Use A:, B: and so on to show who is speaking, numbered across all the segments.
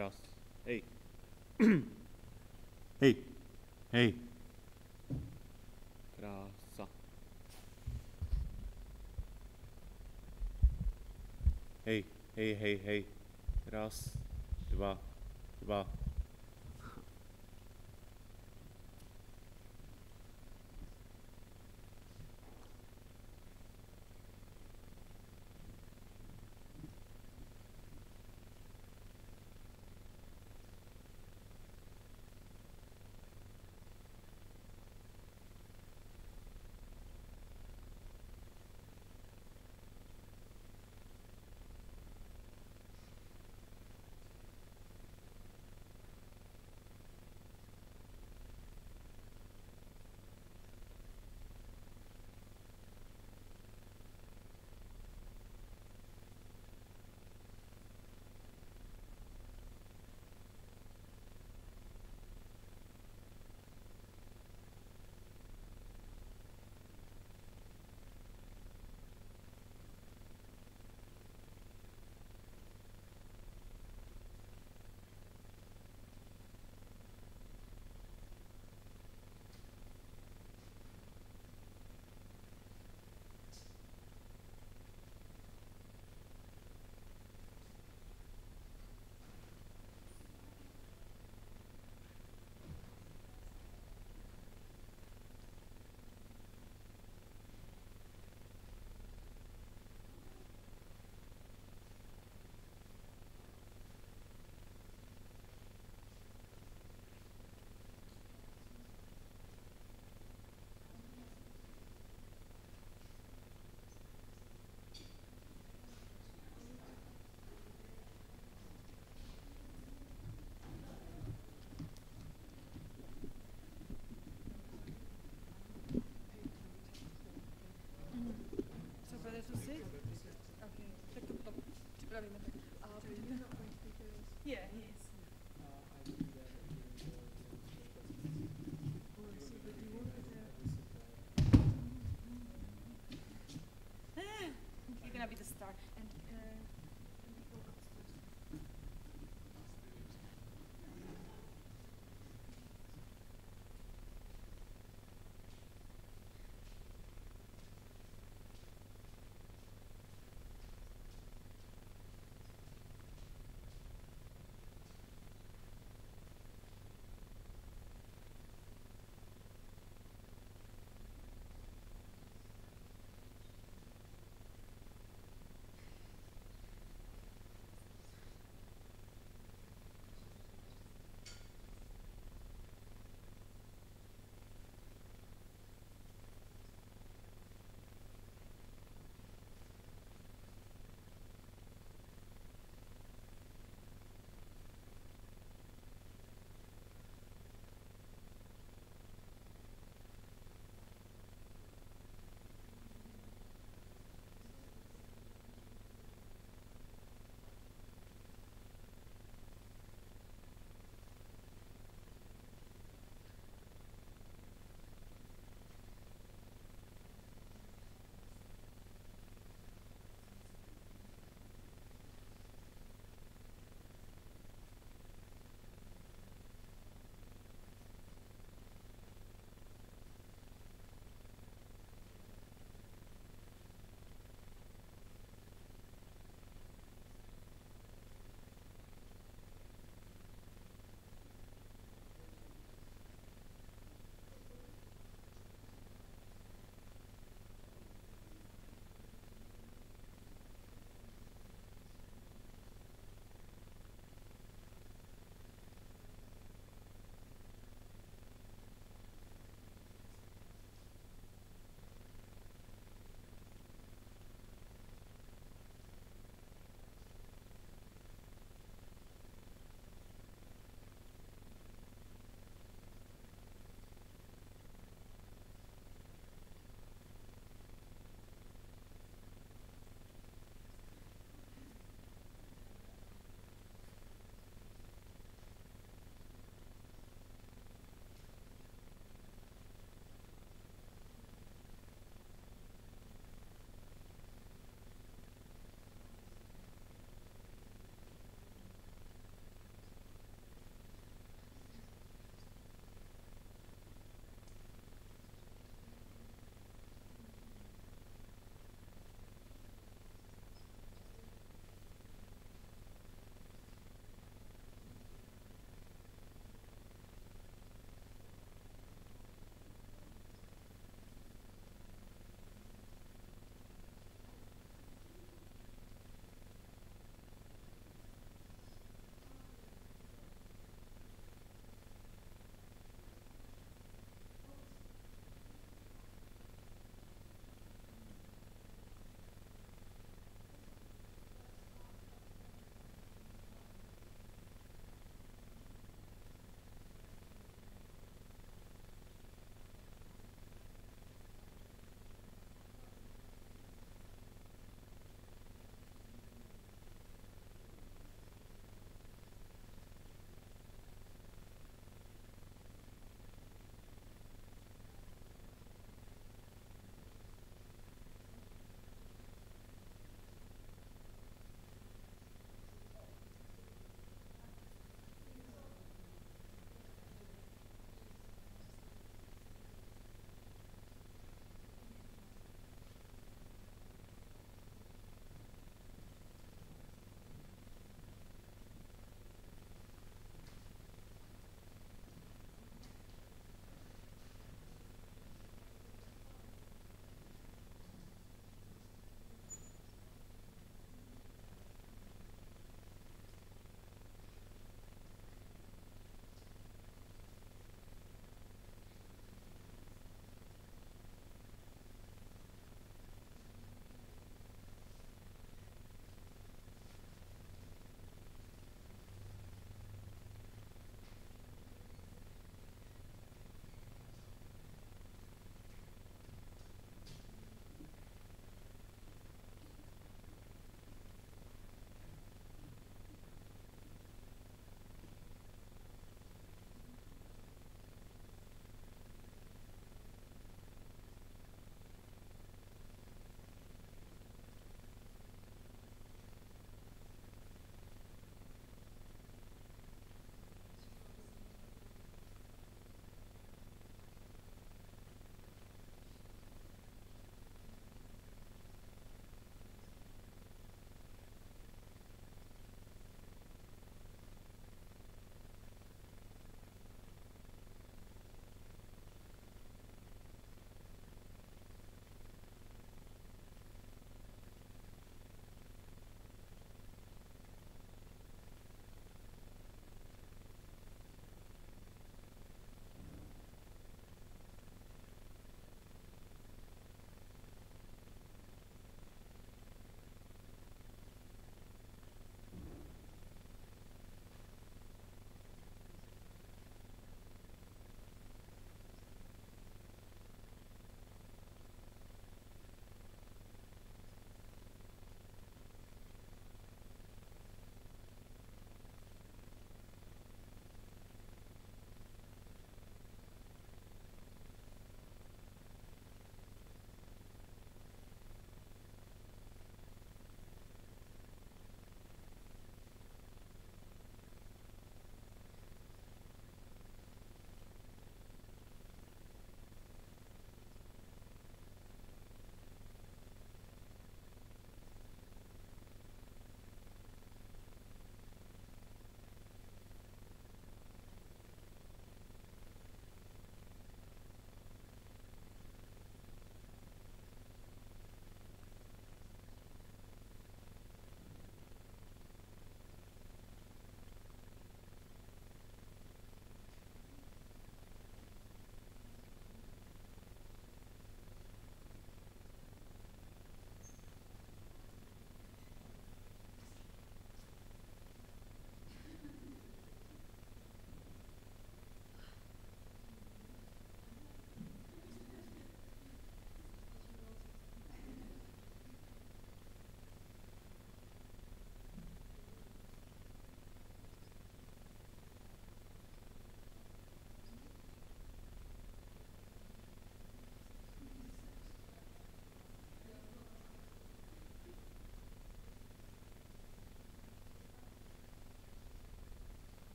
A: Raz. Hej. Hej. Hej. Krása. Hej, hej, hej, hej. Raz, dva, dva.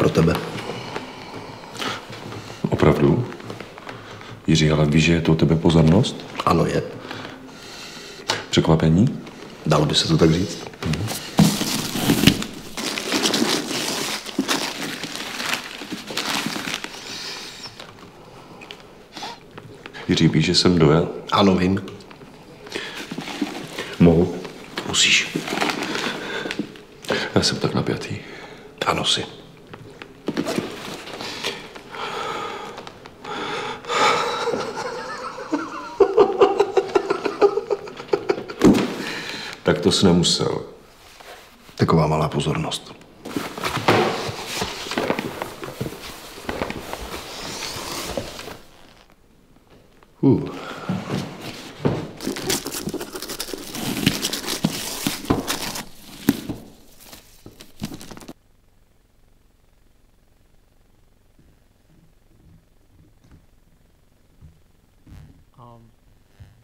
B: pro tebe.
C: Opravdu? Jiří, ale víš, že je to u tebe pozornost?
B: Ano, je.
C: Překvapení?
B: Dalo by se to tak říct.
C: Jiří, víš, že jsem dojel?
B: Ano, vím.
C: Mohu?
B: Musíš.
C: Já jsem tak napjatý.
B: Ano, si.
C: Tak to jsi nemusel.
B: Taková malá pozornost.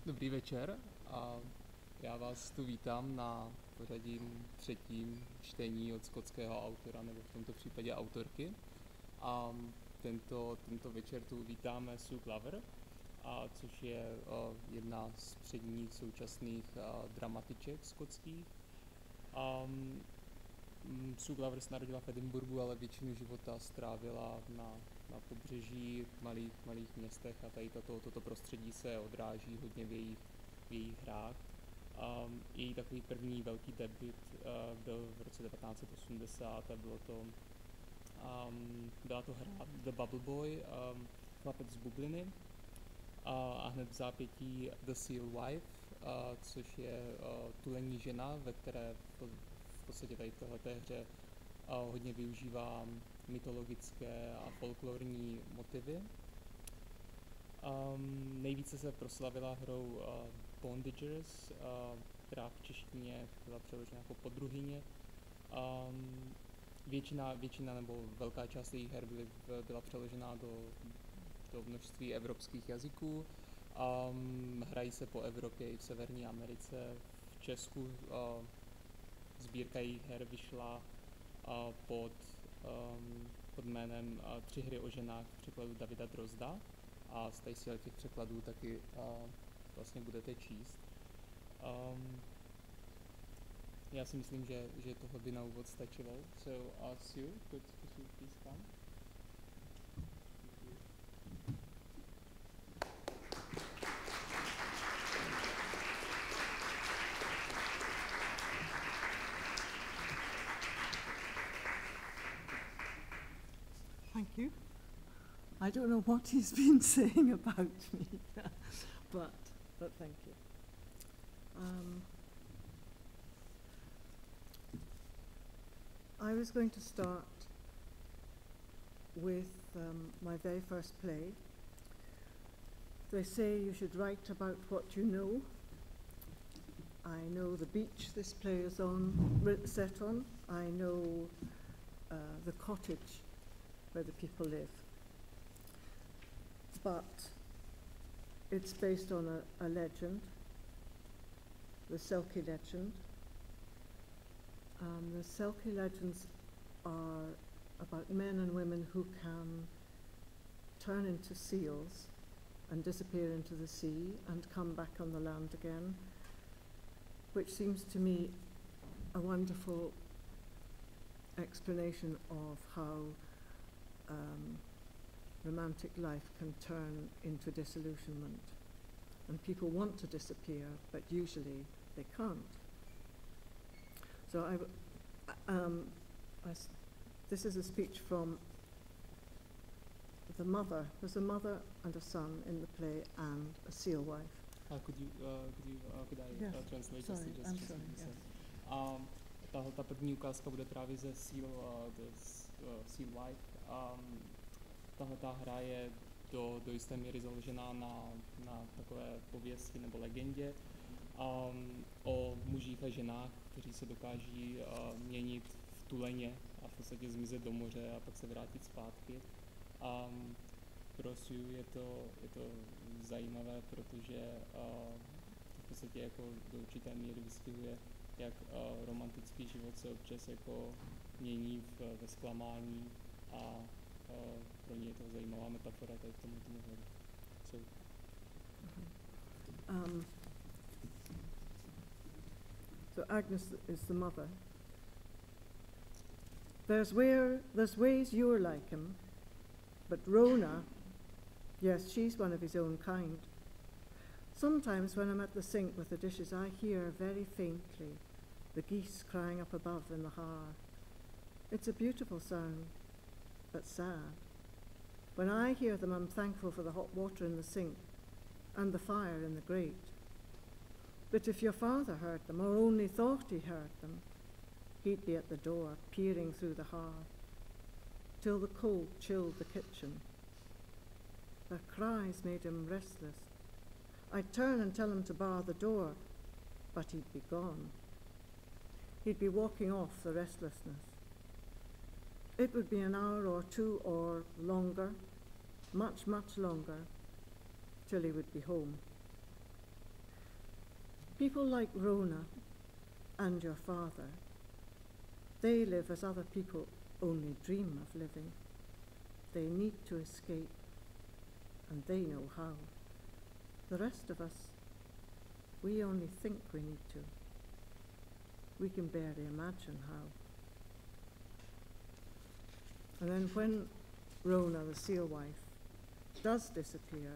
D: Dobrý večer a já vás tu vítám na pořadím třetím čtení od skotského autora, nebo v tomto případě autorky. A tento večer tu vítáme Sue Glover, což je jedna z předních současných dramatiček skotských. Sue Glover se narodila v Edinburghu, ale většinu života strávila na pobřeží, malých městech a tady toto prostředí se odráží hodně v jejich hrách. Její takový první velký debut byl v roce 1980 a byla to hra The Bubble Boy, Chlapec z bubliny, a hned v zápětí The Seal Wife, což je tulení žena, ve které v podstatě tady v téhleté hře hodně využívá mytologické a folklorní motivy. Nejvíce se proslavila hrou Bondagers, která v češtině byla přeložena jako podruhyně. Většina nebo velká část jejich her byla přeložena do množství evropských jazyků. Hrají se po Evropě i v Severní Americe. V Česku sbírka jejich her vyšla pod jménem Tři hry o ženách v překladu Davida Drozda a z těch překladů taky vlastně budete číst. Já si myslím, že tohle by na úvod stačilo. So, Sue, could you please come?
E: Thank you. I don't know what he's been saying about me, but thank you. I was going to start with my very first play. They say you should write about what you know. I know the beach this play is set on. I know the cottage where the people live. But it's based on a legend, the Selkie legend. The Selkie legends are about men and women who can turn into seals and disappear into the sea and come back on the land again, which seems to me a wonderful explanation of how romantic life can turn into disillusionment. And people want to disappear, but usually they can't. So this is a speech from the mother. There's a mother and a son in the play and a seal wife.
D: Could I
E: Yes.
D: translate
E: Sorry,
D: this?
E: I'm sorry, yes.
D: Ta první ukázka bude právě ze Seal Wife. Tahle hra je do jisté míry založená na takové pověsti nebo legendě o mužích a ženách, kteří se dokáží měnit v tuleně a v podstatě zmizet do moře a pak se vrátit zpátky. Pro Sue je to zajímavé, protože v podstatě jako do určité míry vystihuje, jak romantický život se občas jako mění ve zklamání a pro ně je to zajímavá metafora tady v tomto ohledu.
E: So Agnes is the mother. There's ways you're like him, but Rona, yes, she's one of his own kind. Sometimes when I'm at the sink with the dishes, I hear very faintly the geese crying up above in the Har. It's a beautiful sound, but sad. When I hear them, I'm thankful for the hot water in the sink and the fire in the grate. But if your father heard them, or only thought he heard them, he'd be at the door, peering through the hearth, till the cold chilled the kitchen. Their cries made him restless. I'd turn and tell him to bar the door, but he'd be gone. He'd be walking off the restlessness. It would be an hour or two or longer, much, much longer, till he would be home. People like Rona and your father, they live as other people only dream of living. They need to escape, and they know how. The rest of us, we only think we need to. We can barely imagine how. And then when Rona, the seal wife, does disappear,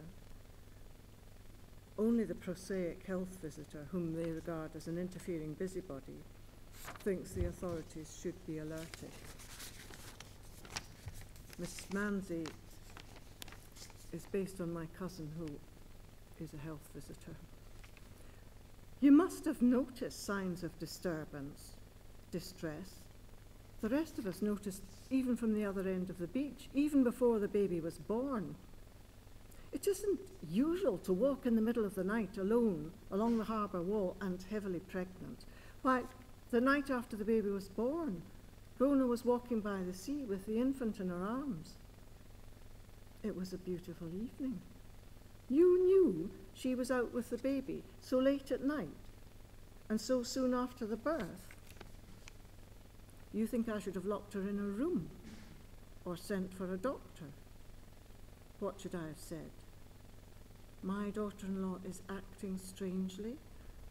E: only the prosaic health visitor, whom they regard as an interfering busybody, thinks the authorities should be alerted. Miss Manzi is based on my cousin, who is a health visitor. You must have noticed signs of disturbance, distress. The rest of us noticed even from the other end of the beach, even before the baby was born. It isn't usual to walk in the middle of the night alone along the harbour wall and heavily pregnant. Why, the night after the baby was born, Rona was walking by the sea with the infant in her arms. It was a beautiful evening. You knew she was out with the baby so late at night and so soon after the birth. You think I should have locked her in her room or sent for a doctor? What should I have said? My daughter-in-law is acting strangely.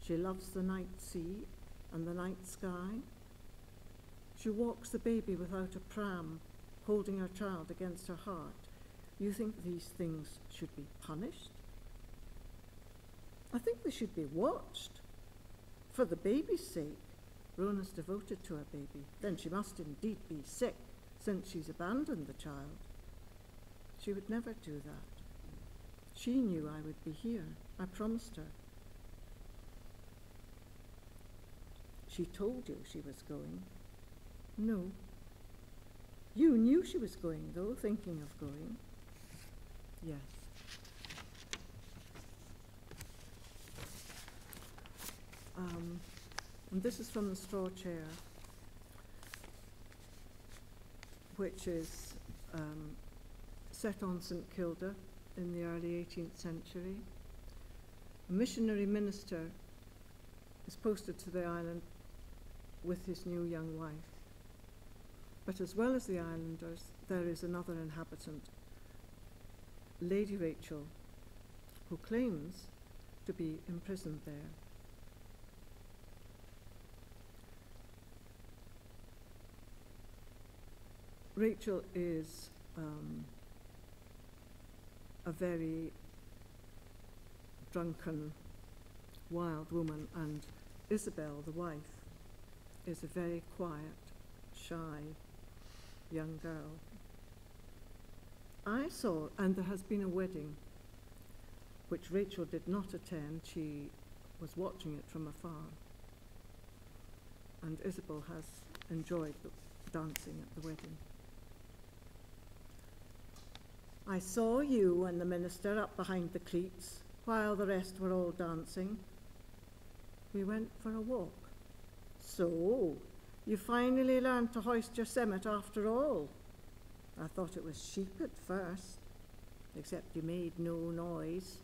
E: She loves the night sea and the night sky. She walks the baby without a pram, holding her child against her heart. You think these things should be punished? I think they should be watched. For the baby's sake. Rona's devoted to her baby. Then she must indeed be sick, since she's abandoned the child. She would never do that. She knew I would be here. I promised her. She told you she was going. No. You knew she was going, though, thinking of going. Yes. And this is from the Straw Chair, which is set on St Kilda in the early 18th century. A missionary minister is posted to the island with his new young wife. But as well as the islanders, there is another inhabitant, Lady Rachel, who claims to be imprisoned there. Rachel is a very drunken, wild woman, and Isabel, the wife, is a very quiet, shy young girl. I saw, and there has been a wedding, which Rachel did not attend. She was watching it from afar. And Isabel has enjoyed the dancing at the wedding. I saw you and the minister up behind the cleats while the rest were all dancing. We went for a walk. So, you finally learned to hoist your semmet after all. I thought it was sheep at first, except you made no noise.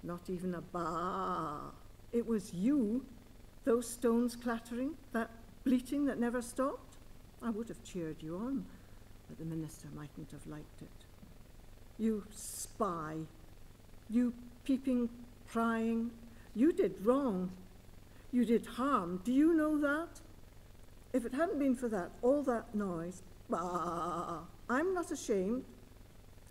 E: Not even a baa. It was you, those stones clattering, that bleating that never stopped. I would have cheered you on. but the minister mightn't have liked it. You spy, you peeping, prying, you did wrong, you did harm. Do you know that? If it hadn't been for that, all that noise, bah, I'm not ashamed.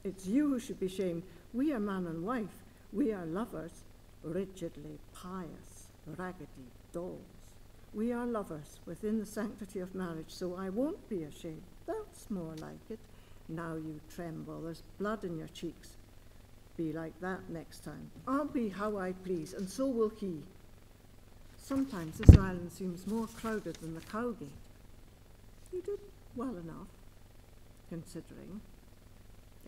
E: It's you who should be shamed. We are man and wife. We are lovers, rigidly pious, raggedy dolls. We are lovers within the sanctity of marriage, so I won't be ashamed. That's more like it. Now you tremble. There's blood in your cheeks. Be like that next time. I'll be how I please, and so will he. Sometimes this island seems more crowded than the Cowgate. You did well enough, considering.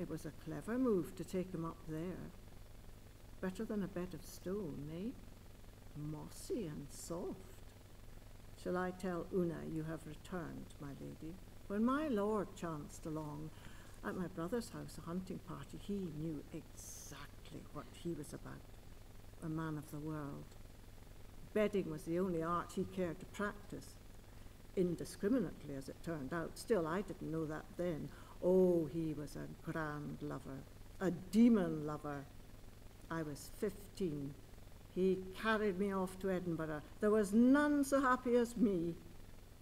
E: It was a clever move to take him up there. Better than a bed of stone, eh? Mossy and soft. Shall I tell Una you have returned, my lady? When my lord chanced along at my brother's house, a hunting party, he knew exactly what he was about. A man of the world. Bedding was the only art he cared to practice. Indiscriminately, as it turned out. Still, I didn't know that then. Oh, he was a grand lover, a demon lover. I was 15. He carried me off to Edinburgh. There was none so happy as me.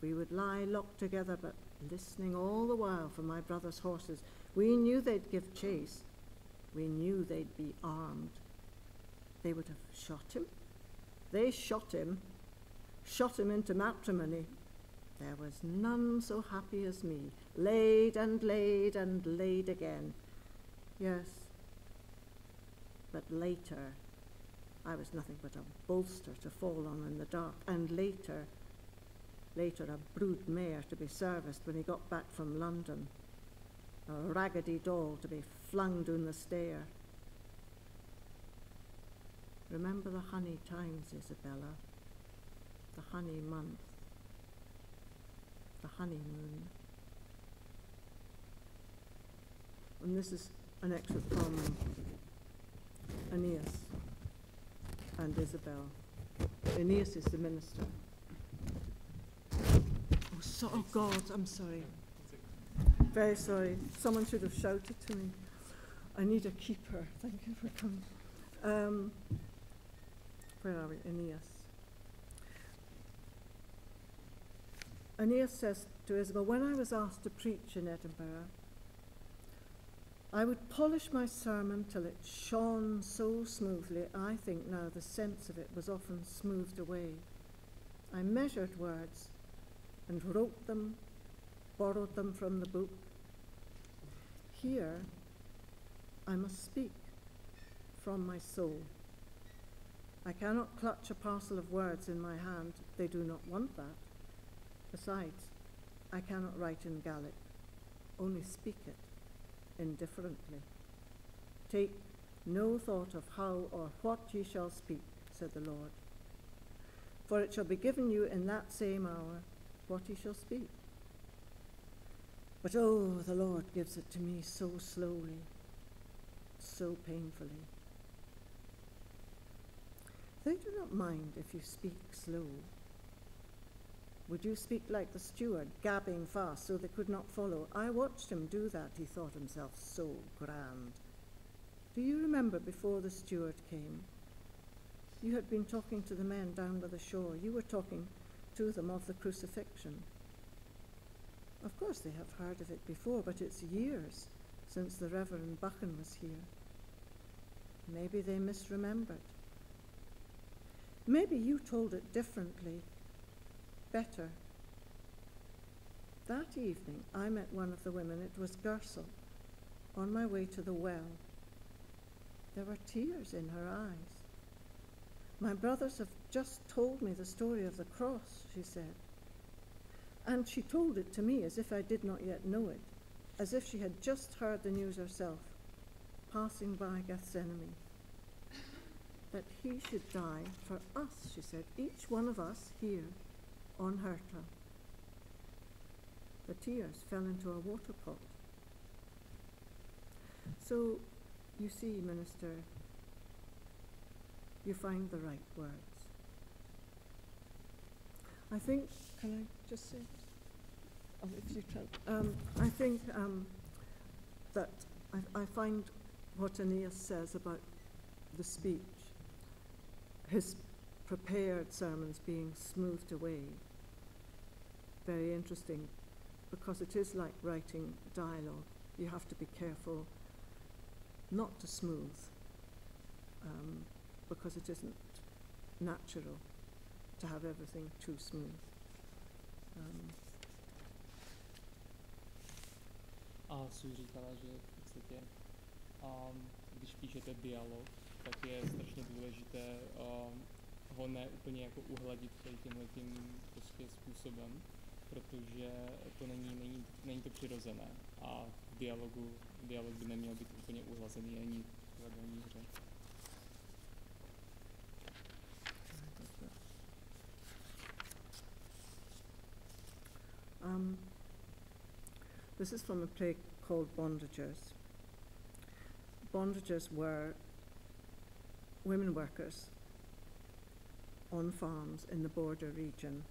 E: We would lie locked together, but listening all the while for my brother's horses. We knew they'd give chase. We knew they'd be armed. They would have shot him. They shot him into matrimony. There was none so happy as me. Laid and laid and laid again. Yes, but later, I was nothing but a bolster to fall on in the dark. And later a brood mare to be serviced when he got back from London. A raggedy doll to be flung down the stair. Remember the honey times, Isabella, the honey month, the honeymoon. And this is an excerpt from Aeneas and Isabel. Aeneas is the minister. Oh God, I'm sorry. Very sorry. Someone should have shouted to me. I need a keeper. Thank you for coming. Where are we? Aeneas. Aeneas says to Isabel, when I was asked to preach in Edinburgh, I would polish my sermon till it shone so smoothly, I think now the sense of it was often smoothed away. I measured words and wrote them, borrowed them from the book. Here, I must speak from my soul. I cannot clutch a parcel of words in my hand. They do not want that. Besides, I cannot write in Gaelic, only speak it indifferently. Take no thought of how or what ye shall speak, said the Lord. For it shall be given you in that same hour what ye shall speak. But oh, the Lord gives it to me so slowly, so painfully. They do not mind if you speak slow. Would you speak like the steward, gabbing fast so they could not follow? I watched him do that. He thought himself so grand. Do you remember before the steward came? You had been talking to the men down by the shore. You were talking to them of the crucifixion. Of course they have heard of it before, but it's years since the Reverend Buchan was here. Maybe they misremembered. Maybe you told it differently, better. That evening I met one of the women. It was Gersel, on my way to the well. There were tears in her eyes. My brothers have just told me the story of the cross, she said. And she told it to me as if I did not yet know it, as if she had just heard the news herself, passing by Gethsemane. That he should die for us, she said, each one of us here on Herta. The tears fell into a water pot. So, you see, Minister, you find the right words. I think, can I just say, if you can. I think that I find what Aeneas says about the speech, his prepared sermons being smoothed away, very interesting, because it is like writing dialogue. You have to be careful not to smooth, because it isn't natural to have everything too smooth.
D: A Sue říkala, že v podstatě, když píšete dialog, tak je strašně důležité ho ne úplně jako uhladit tímhletím prostě způsobem, protože to není to přirozené a v dialog by neměl být úplně uhlazený ani v divadelní hře.
E: This is from a play called Bondagers. Bondagers were women workers on farms in the border region,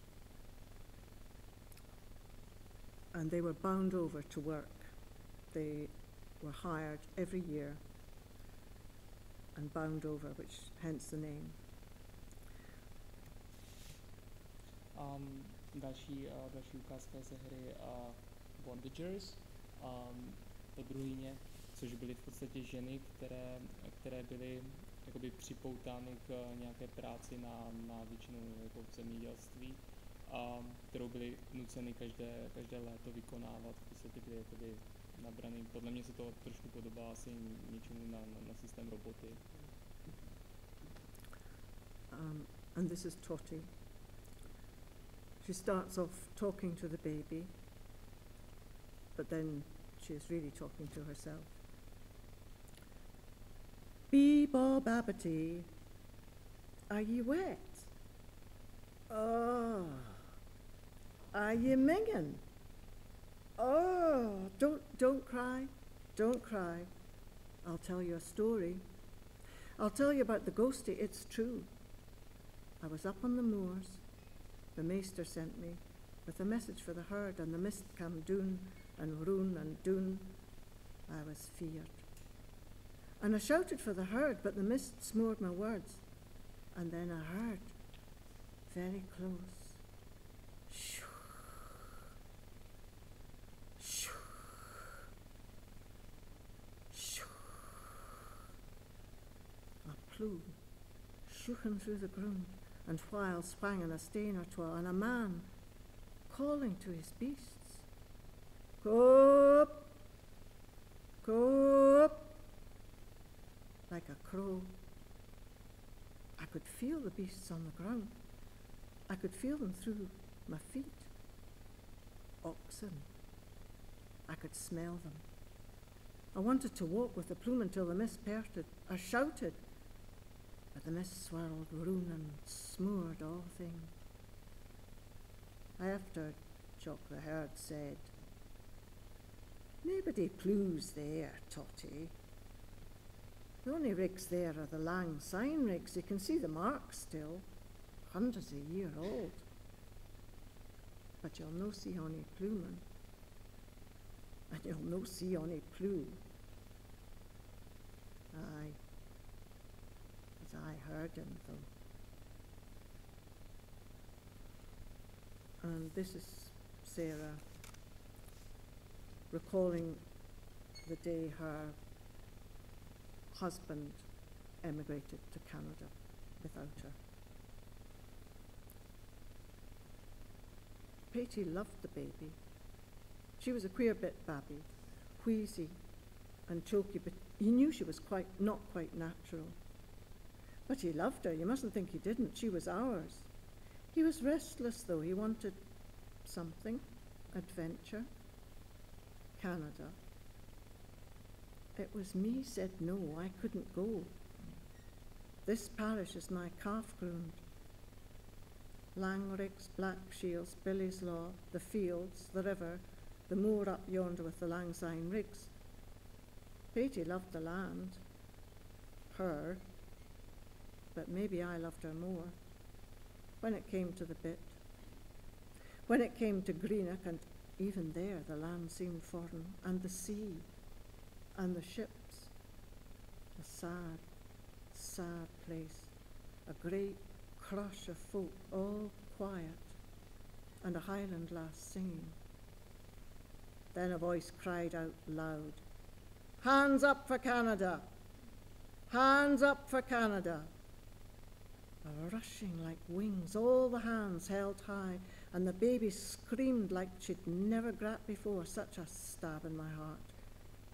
E: and they were bound over to work. They were hired every year and bound over, which hence the name.
D: Další ukázka ze hry Bondagers, podruhýně, což byly v podstatě ženy, které byly jakoby připoutány k nějaké práci na většinu jako v zemědělství, kterou byly nuceny každé léto vykonávat. V podstatě byly jakoby nabraný. Podle mě se to trošku podobá asi něčemu na systém roboty.
E: And this is Totty. She starts off talking to the baby, but then she is really talking to herself. Bee-bob-babbity, are ye wet? Oh, are ye mingin'? Oh, don't cry, don't cry. I'll tell you a story. I'll tell you about the ghostie, it's true. I was up on the moors. The maester sent me with a message for the herd, and the mist came doon and roon and doon. I was feared. And I shouted for the herd, but the mist smored my words. And then I heard, very close, shoo, shoo, shoo. A plume shooking through the ground, and while swanging a stain or twa, and a man calling to his beasts, "Go up, go up," like a crow. I could feel the beasts on the ground. I could feel them through my feet. Oxen. I could smell them. I wanted to walk with the plume until the mist parted. I shouted, but the mist swirled roon and smored all thing. After Jock the herd said, "Nobody plews there, Totty. The only rigs there are the lang syne rigs. You can see the marks still, hundreds a year old. But you'll no see ony plewman, and you'll no see ony plew." Aye, as I heard him though. And this is Sarah recalling the day her husband emigrated to Canada without her. Patty loved the baby. She was a queer bit babby, wheezy and choky, but he knew she was not quite natural. But he loved her. You mustn't think he didn't. She was ours. He was restless, though. He wanted something, adventure, Canada. It was me said no, I couldn't go. This parish is my calf ground. Langrigs, Black Shields, Billy's Law, the fields, the river, the moor up yonder with the Langsine rigs. Patty loved the land, her, but maybe I loved her more. When it came to the bit, when it came to Greenock and Even there the land seemed foreign, and the sea, and the ships. A sad, sad place, a great crush of folk, all quiet, and a Highland lass singing. Then a voice cried out loud, "Hands up for Canada! Hands up for Canada!" A rushing like wings, all the hands held high, and the baby screamed like she'd never grabbed before, such a stab in my heart.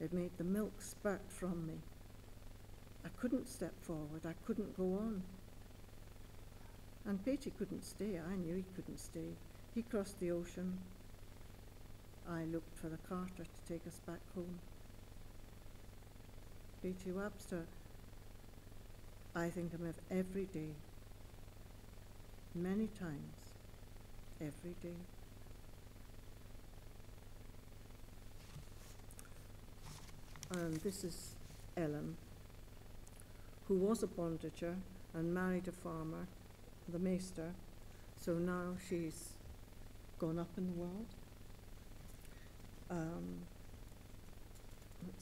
E: It made the milk spurt from me. I couldn't step forward, I couldn't go on. And Beatty couldn't stay, I knew he couldn't stay. He crossed the ocean. I looked for the carter to take us back home. Beatty Webster, I think of him every day, many times, every day. And this is Ellen, who was a bondager and married a farmer, the meester, so now she's gone up in the world. That's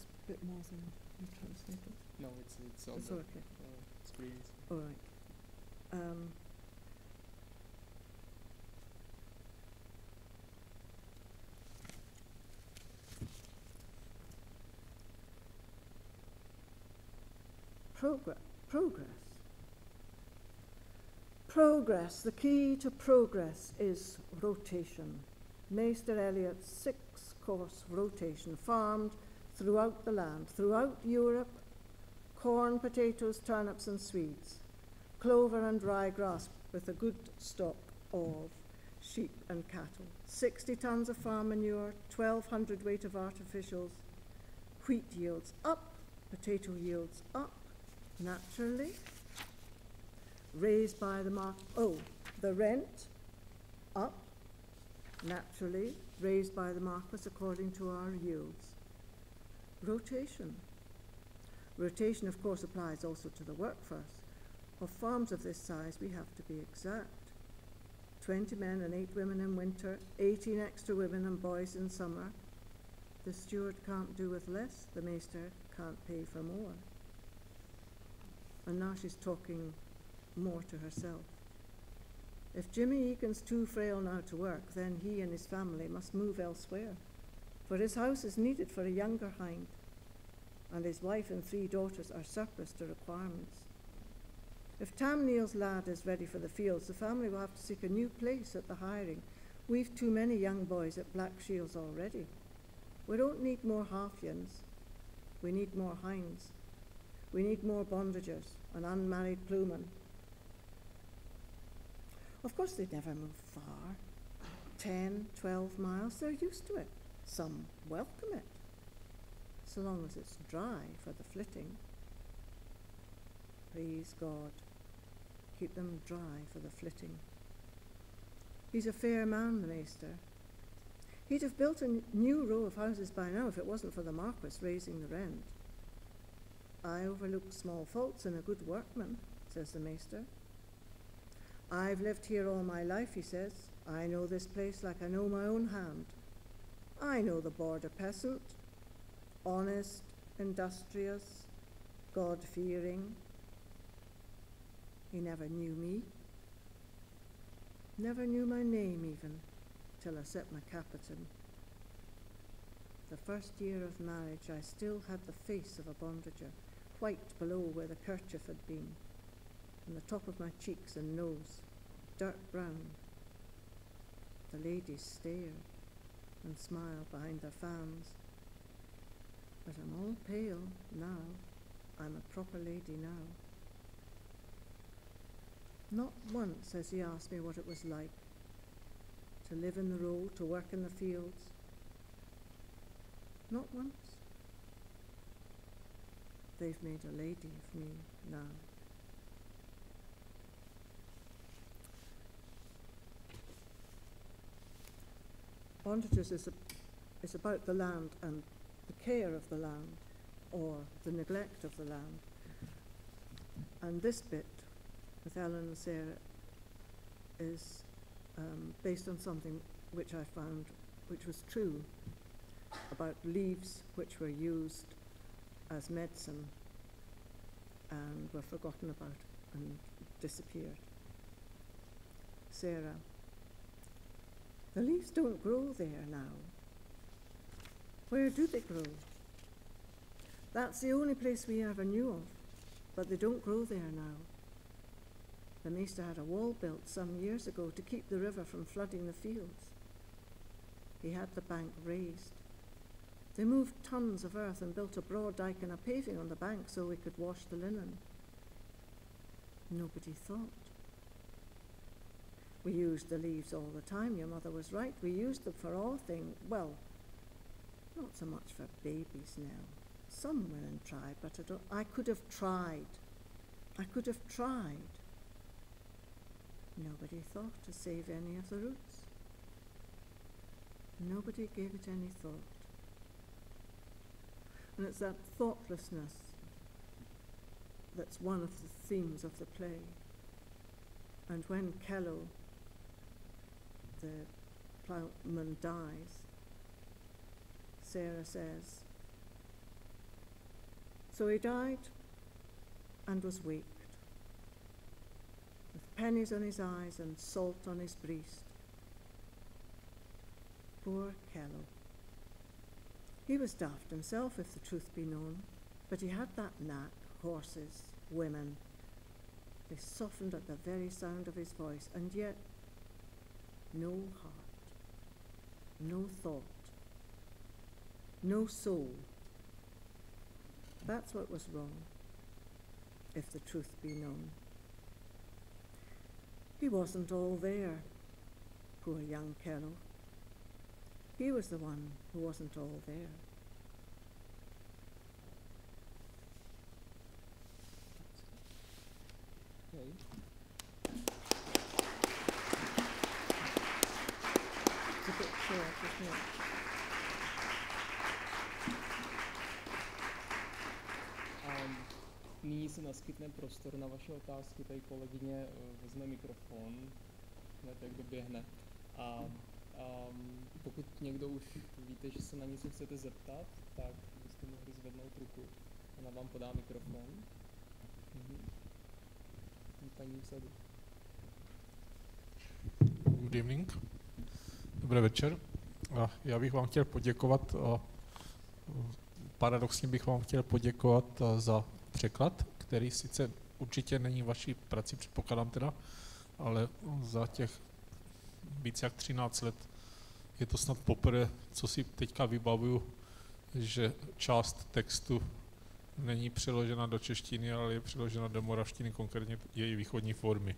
E: a bit more than you translated.
D: No, it's on
E: It's
D: the
E: okay.
D: screens.
E: All right. Progress. Progress. The key to progress is rotation. Maester Eliot's 6-course rotation, farmed throughout the land, throughout Europe, corn, potatoes, turnips and swedes, clover and ryegrass with a good stock of sheep and cattle, 60 tons of farm manure, 1,200 weight of artificials, wheat yields up, potato yields up, naturally, raised by the rent up, naturally, raised by the marquis according to our yields. Rotation. Rotation, of course, applies also to the workforce. Of farms of this size, we have to be exact. 20 men and 8 women in winter, 18 extra women and boys in summer. The steward can't do with less, the maester can't pay for more. And now she's talking more to herself. If Jimmy Egan's too frail now to work, then he and his family must move elsewhere, for his house is needed for a younger hind, and his wife and 3 daughters are surplus to requirements. If Tam Neal's lad is ready for the fields, the family will have to seek a new place at the hiring. We've too many young boys at Black Shields already. We don't need more half-yins. We need more hinds. We need more bondagers and unmarried ploughmen. Of course, they'd never move far. 10, 12 miles, they're used to it. Some welcome it, so long as it's dry for the flitting. Please God, keep them dry for the flitting. He's a fair man, the maester. He'd have built a new row of houses by now if it wasn't for the marquis raising the rent. I overlook small faults in a good workman, says the maester. I've lived here all my life, he says. I know this place like I know my own hand. I know the border peasant, honest, industrious, God-fearing. He never knew me, never knew my name even, till I set my cap at him. The first year of marriage I still had the face of a bondager, white below where the kerchief had been, and the top of my cheeks and nose, dirt brown. The ladies stare and smile behind their fans, but I'm all pale now. I'm a proper lady now. Not once has he asked me what it was like to live in the road, to work in the fields. Not once. They've made a lady of me now. Bondagers is about the land and the care of the land, or the neglect of the land. And this bit with Ellen and Sarah is based on something which I found which was true, about leaves which were used as medicine and were forgotten about and disappeared. Sarah, the leaves don't grow there now. Where do they grow? That's the only place we ever knew of, but they don't grow there now. The maester had a wall built some years ago to keep the river from flooding the fields. He had the bank raised. They moved tons of earth and built a broad dike and a paving on the bank so we could wash the linen. Nobody thought. We used the leaves all the time, your mother was right. We used them for all things, well, not so much for babies now. Some women tried, but I could have tried. I could have tried. Nobody thought to save any of the roots. Nobody gave it any thought. And it's that thoughtlessness that's one of the themes of the play. And when Kello, the ploughman, dies, Sarah says, so he died and was waked, with pennies on his eyes and salt on his breast. Poor Kello. He was daft himself, if the truth be known, but he had that knack, horses, women. They softened at the very sound of his voice, and yet no heart, no thought, no soul. That's what was wrong, if the truth be known. He wasn't all there, poor young Kello. He was the one who wasn't all there.
D: Okay.
E: It's a bit short, isn't it?
D: Nyní se naskytne prostor na vaše otázky. Tady kolegyně vezme mikrofon, hned jak doběhne. A pokud někdo už víte, že se na něco chcete zeptat, tak byste mohli zvednout ruku. Ona vám podá mikrofon. Paní vzadu.
F: Good evening. Dobrý večer. Já bych vám chtěl poděkovat, paradoxně bych vám chtěl poděkovat za překlad, který sice určitě není vaší prací, předpokládám teda, ale za těch více jak 13 let je to snad poprvé, co si teďka vybavuju, že část textu není přeložena do češtiny, ale je přeložena do moravštiny, konkrétně její východní formy.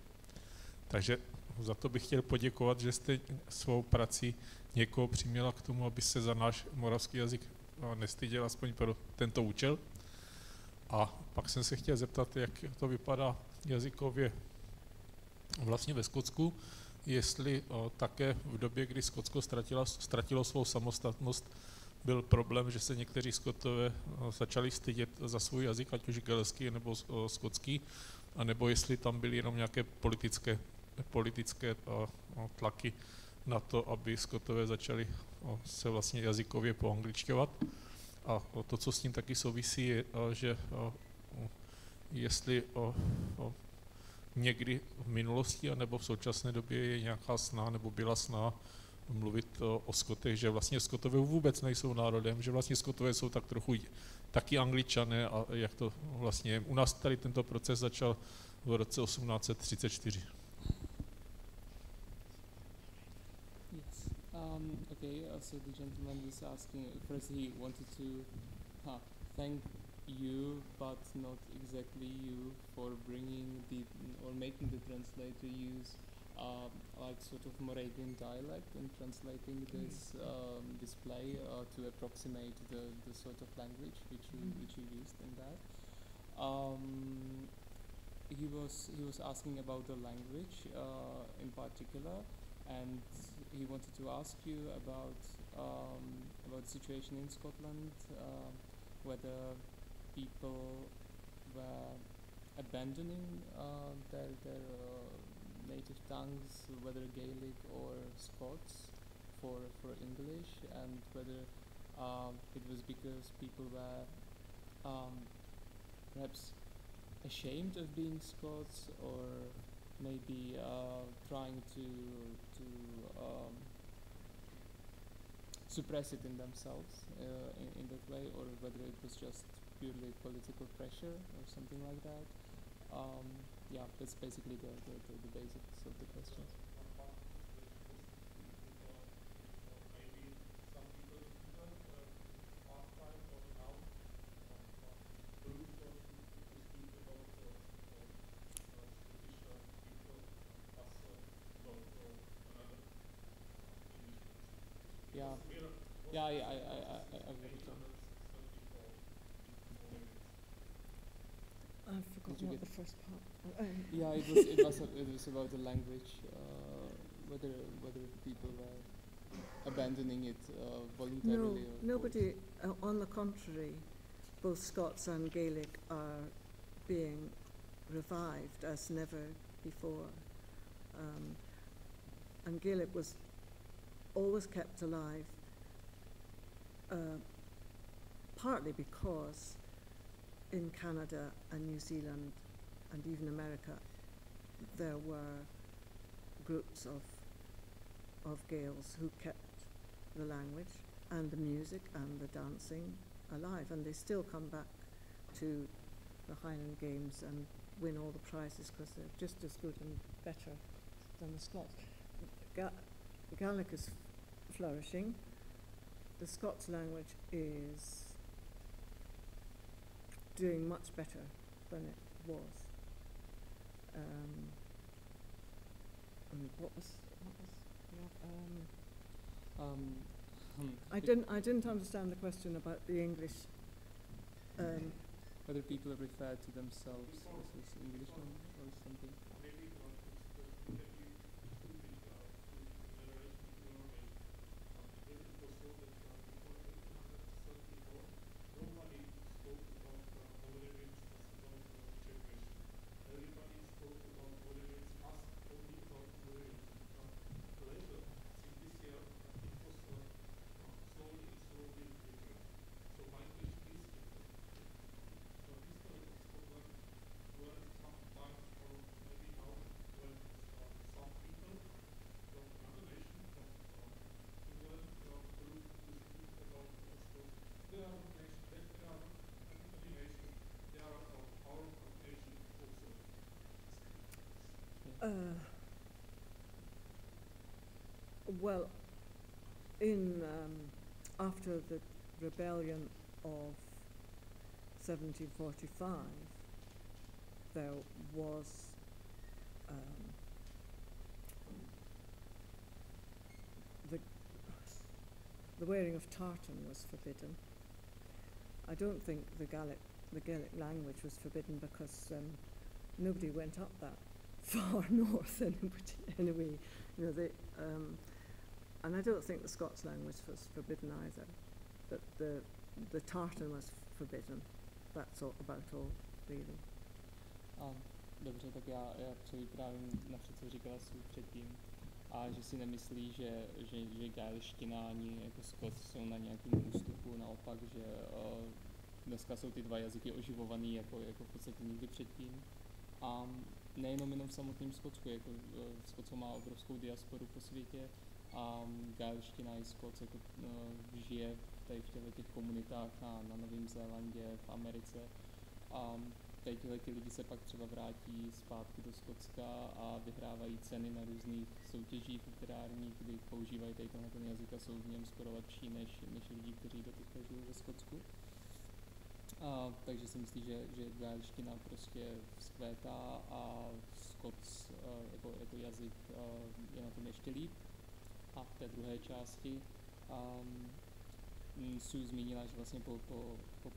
F: Takže za to bych chtěl poděkovat, že jste svou prací někoho přiměla k tomu, aby se za náš moravský jazyk nestyděl, aspoň pro tento účel. A pak jsem se chtěl zeptat, jak to vypadá jazykově vlastně ve Skotsku, jestli také v době, kdy Skotsko ztratilo svou samostatnost, byl problém, že se někteří Skotové začali stydět za svůj jazyk, ať už gaelský nebo skotský, anebo jestli tam byly jenom nějaké politické tlaky na to, aby Skotové začali se vlastně jazykově poangličťovat. A to, co s tím taky souvisí, je, že jestli někdy v minulosti nebo v současné době je nějaká snaha nebo byla snaha mluvit o Skotech, že vlastně Skotové vůbec nejsou národem, že vlastně Skotové jsou tak trochu taky Angličané a jak to vlastně je. U nás tady tento proces začal v roce 1834.
D: Yes. Okay, so the gentleman is asking, first he wanted to thank you, but not exactly you, for bringing or making the translator use like sort of Moravian dialect and translating this display to approximate the sort of language which you used in that. He was asking about the language in particular, and he wanted to ask you about the situation in Scotland, whether people were abandoning their native tongues, whether Gaelic or Scots, for English, and whether it was because people were perhaps ashamed of being Scots, or maybe trying to suppress it in themselves in that way, or whether it was just purely political pressure or something like that. Yeah, that's basically the basics of the questions. Yeah, I agree with that.
E: I've forgotten what the first part.
D: Yeah, it was about the language, whether people were abandoning it voluntarily.
E: No, nobody. On the contrary, both Scots and Gaelic are being revived as never before, and Gaelic was always kept alive, partly because in Canada and New Zealand and even America there were groups of Gaels who kept the language and the music and the dancing alive, and they still come back to the Highland Games and win all the prizes because they're just as good and better than the Scots. Gaelic is flourishing. The Scots language is doing much better than it was. And what was I didn't understand the question about the English.
D: Whether people refer to themselves as Englishmen or something.
E: Well, after the rebellion of 1745, there was the wearing of tartan was forbidden. I don't think the Gaelic language was forbidden because nobody went up that far north anyway. You know, and I don't think the Scots language was forbidden either. But the tartan was forbidden. That's about all, really.
D: Dobře, tak já převyprávím na vše, co říkala Sue předtím. A že si nemyslí, že gaelština ani jako Skot jsou na nějakém ústupu, naopak, že dneska jsou ty dva jazyky oživovaný jako v podstatě nikdy předtím. A nejenom v samotném Skotsku, jako Skotsko má obrovskou diasporu po světě a gaelština i Skots jako žije tady v těchto těch komunitách na Novém Zélandě, v Americe. A tady ti lidi se pak třeba vrátí zpátky do Skotska a vyhrávají ceny na různých soutěžích literárních, kdy používají tady ten jazyk a jsou v něm skoro lepší než lidi, kteří do teďka žijou ve Skotsku. Takže si myslí, že gaelština prostě vzkvétá a Skots jako jazyk je na tom ještě líp. A v té druhé části Sue zmínila, že vlastně po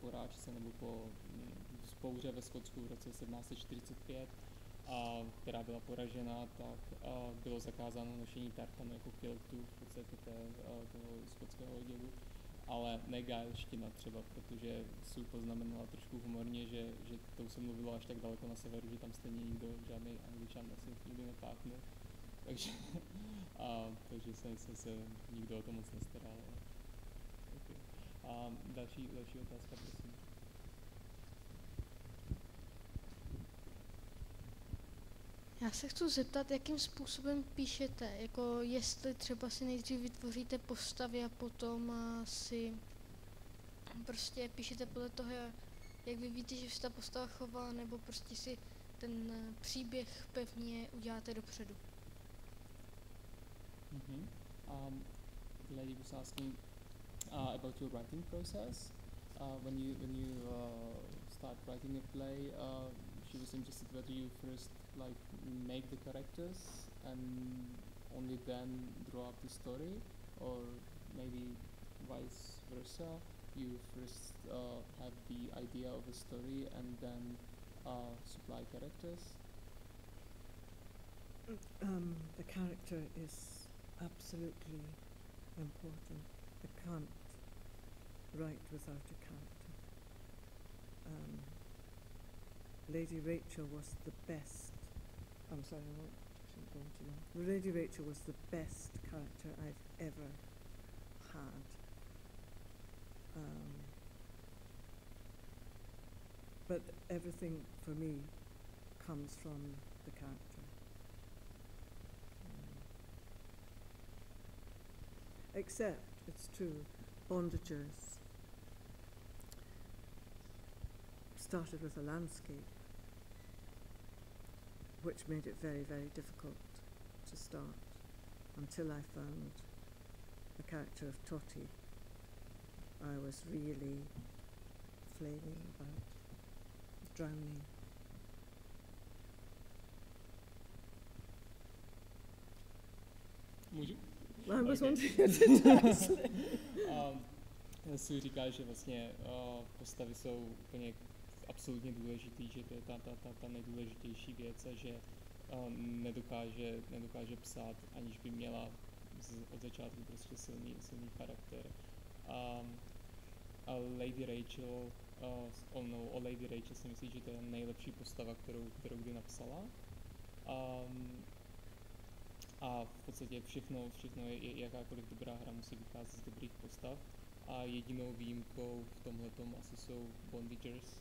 D: porážce nebo po vzpouře ve Skotsku v roce 1745, která byla poražena, tak bylo zakázáno nošení tartanu jako kiltu v podstatě toho skotského oděvu, ale ne gaelština třeba, protože Sue poznamenala trošku humorně, že to se mluvilo až tak daleko na severu, že tam stejně nikdo, žádný Angličan asi nikdy nepáchnul. takže se nikdo o to moc nestaral. Okay. Další otázka, prosím.
G: Já se chci zeptat, jakým způsobem píšete, jako jestli třeba si nejdřív vytvoříte postavy a potom si prostě píšete podle toho, jak vy víte, že se ta postava chová, nebo prostě si ten příběh pevně uděláte dopředu.
D: The lady was asking about your writing process. When you start writing a play, she was interested whether you first like make the characters and only then draw up the story, or maybe vice versa. You first have the idea of a story and then supply characters.
E: The character is absolutely important. I can't write without a character. Lady Rachel was the best. I'm sorry, I shouldn't go into that. Lady Rachel was the best character I've ever had. But everything for me comes from the character. Except, it's true, Bondagers started with a landscape, which made it very, very difficult to start until I found the character of Totty. I was really flaming about drowning.
D: Můžu?
E: I was
D: Okay.
E: wanting you to translate.
D: Já si říkal, že vlastně postavy jsou úplně absolutně důležitý, že to je ta nejdůležitější věc a že nedokáže psát, aniž by měla od začátku prostě silný charakter. A Lady Rachel, o Lady Rachel si myslím, že to je nejlepší postava, kterou kdy napsala. A v podstatě všechno jakákoliv dobrá hra musí vycházet z dobrých postav. A jedinou výjimkou v tomhletom asi jsou Bondagers,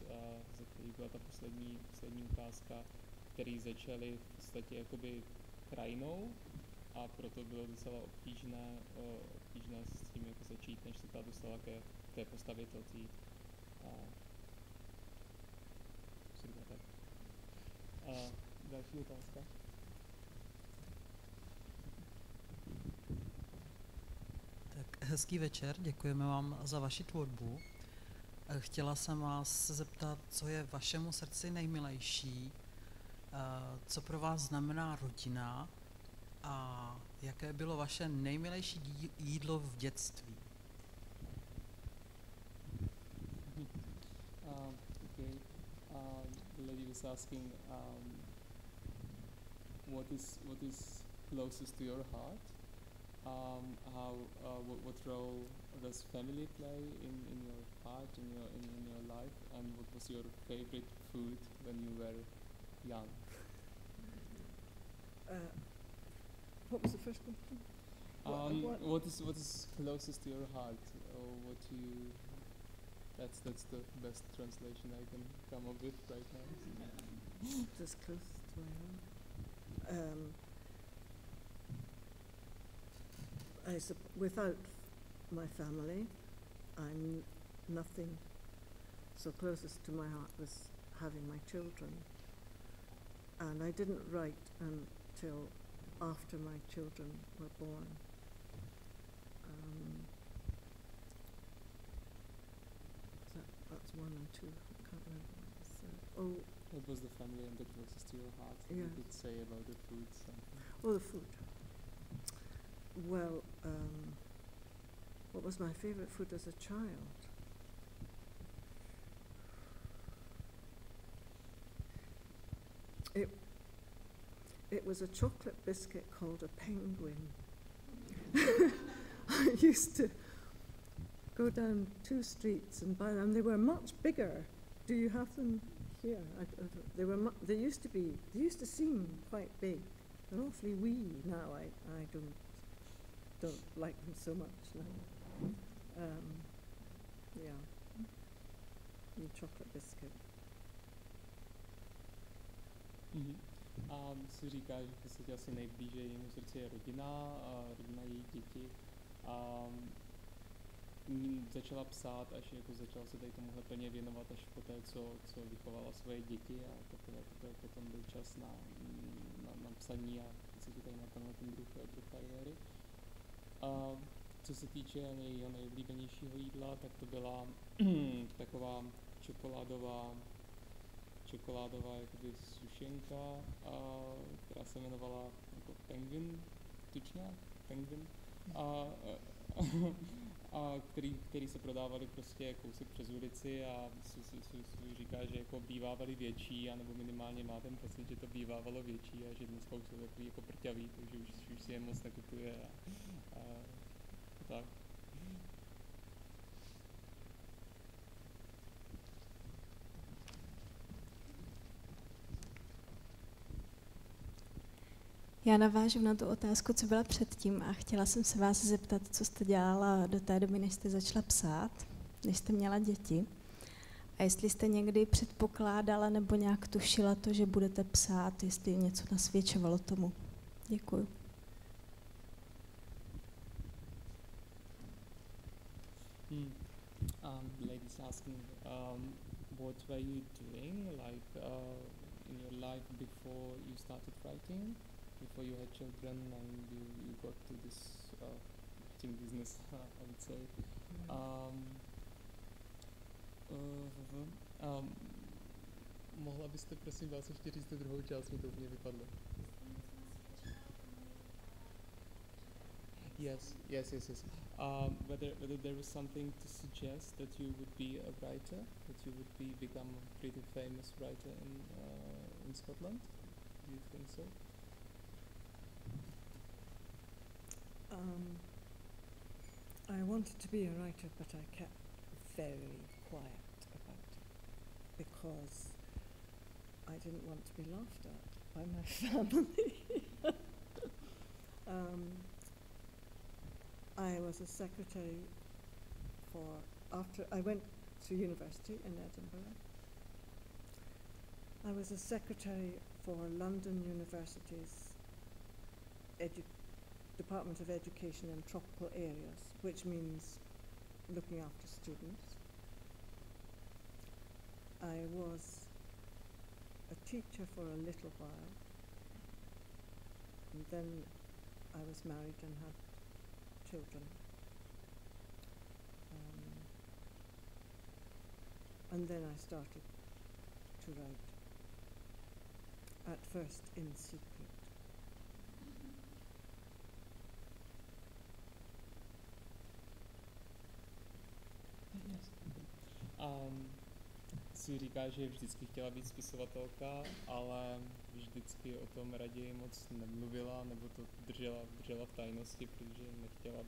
D: ze kterých byla ta poslední ukázka, který začaly v podstatě jakoby krajinou a proto bylo docela obtížné s tím jako začít, než se ta dostala k té postavě Totty. Tak. Další otázka.
H: Tak hezký večer, děkujeme vám za vaši tvorbu. Chtěla jsem vás zeptat, co je vašemu srdci nejmilejší, co pro vás znamená rodina a jaké bylo vaše nejmilejší jídlo v dětství.
D: Okay. The lady was asking what is closest to your heart. What role does family play in your heart, in your life, and what was your favorite food when you were young?
E: What was the first question?
D: What is closest to your heart, or that's the best translation I can come up with right now.
E: Just close to my heart. Without my family, I'm nothing. So closest to my heart was having my children. And I didn't write until after my children were born. That's one and two. I can't remember what was third.
D: What was the family and the closest to your heart?
E: Yeah.
D: You could say about the food something.
E: Oh, the food. Well, what was my favourite food as a child? It was a chocolate biscuit called a penguin. I used to go down 2 streets and buy them. They were much bigger. Do you have them here? They used to seem quite big. They're awfully wee now. I don't like them so much now. Yeah. And chocolate biscuit.
D: A si říká, že v podstatě asi nejblíže jejímu srdci je rodina, rodina její děti. A začala psát, až jako začala se tady tomuhle plně věnovat, až po té, co vychovala svoje děti, a teprve potom byl čas na psaní a v podstatě tady na tenhle ten druh kariéry. A co se týče jejího nejoblíbenějšího jídla, tak to byla taková čokoládová jakoby sušenka, která se jmenovala jako penguin, tučňák, penguin, a který se prodávali prostě kousek přes ulici a si říká, že jako bývávali větší, anebo minimálně má ten pocit, že to bývávalo větší a že dneska už jsou takový jako prťavý, takže už si je moc nekupuje a tak.
I: Já navážu na tu otázku, co byla předtím, a chtěla jsem se vás zeptat, co jste dělala do té doby, než jste začala psát, než jste měla děti. A jestli jste někdy předpokládala nebo nějak tušila to, že budete psát, jestli něco nasvědčovalo tomu. Děkuju.
D: Ladies asking, what were you doing like in your life before you started writing, before you had children and you got to this writing business, I would say. Mohla byste prosím vás ještě říct tu druhou část, mi to úplně vypadlo. Yes. Whether there was something to suggest that you would be a writer, that you would become a pretty famous writer in Scotland? Do you think so?
E: I wanted to be a writer, but I kept very quiet about it because I didn't want to be laughed at by my family. I was a secretary after I went to university in Edinburgh. I was a secretary for London University's Department of Education in tropical areas, which means looking after students. I was a teacher for a little while, and then I was married and had children. And then I started to write, at first in secret.
D: Si říká, že vždycky chtěla být spisovatelka, ale vždycky o tom raději moc nemluvila, nebo to držela v tajnosti, protože nechtěla,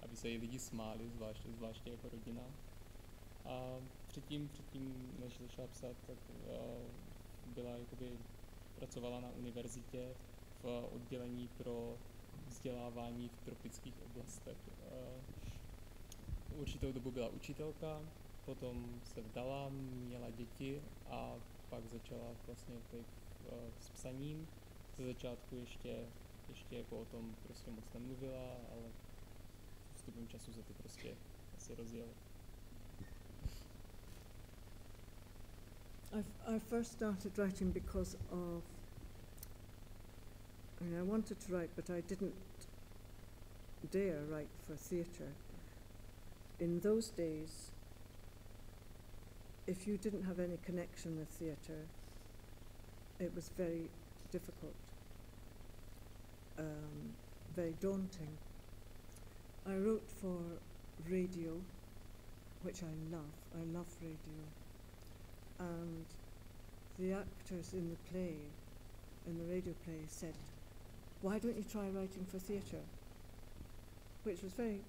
D: aby se jí lidi smáli, zvláště jako rodina. A předtím, než začala psát, tak pracovala na univerzitě v oddělení pro vzdělávání v tropických oblastech. Určitou dobu byla učitelka, potom se vdala, měla děti a pak začala vlastně s psaním. Ze začátku ještě jako o tom prostě moc nemluvila, ale s vstupem času se to prostě asi rozjelo.
E: I first started writing because of, I wanted to write, but I didn't dare write for theatre. In those days, if you didn't have any connection with theatre, it was very difficult, very daunting. I wrote for radio, which I love radio. And the actors in the radio play said, why don't you try writing for theatre? Which was very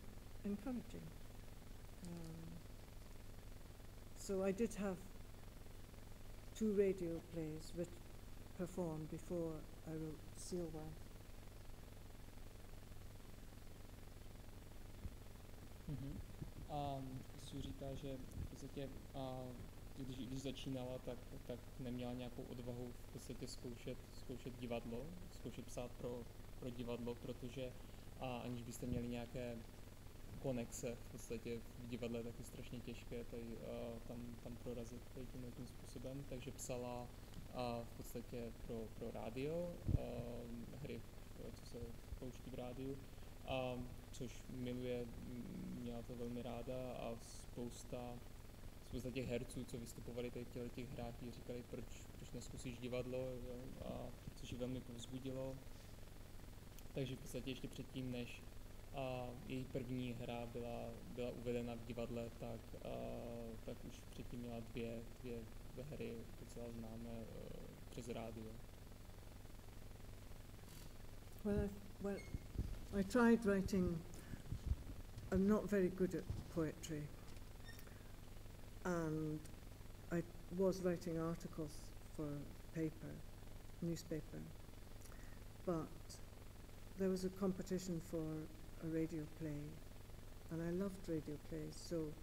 E: encouraging. So I did have 2 radio plays perform before I wrote Seal Wife.
D: Sue říká, že v podstatě, když začínala, tak neměla nějakou odvahu v podstatě zkoušet divadlo, zkoušet psát pro divadlo, protože aniž byste měli nějaké konexe, v podstatě v divadle je taky strašně těžké tam prorazit tím způsobem, takže psala v podstatě pro rádio, hry, co se pouští v rádiu, což miluje, měla to velmi ráda a spousta těch herců, co vystupovali tady v těch hrách, jí říkali, proč neskusíš divadlo, jo, což ji velmi povzbudilo. Takže v podstatě ještě předtím, než její první hra byla uvedena v divadle, tak už předtím měla dvě hry docela známé přes rádio.
E: Well, I tried writing. I'm not very good at poetry, and I was writing articles for newspaper, but there was a competition for a radio play, and I loved radio plays, so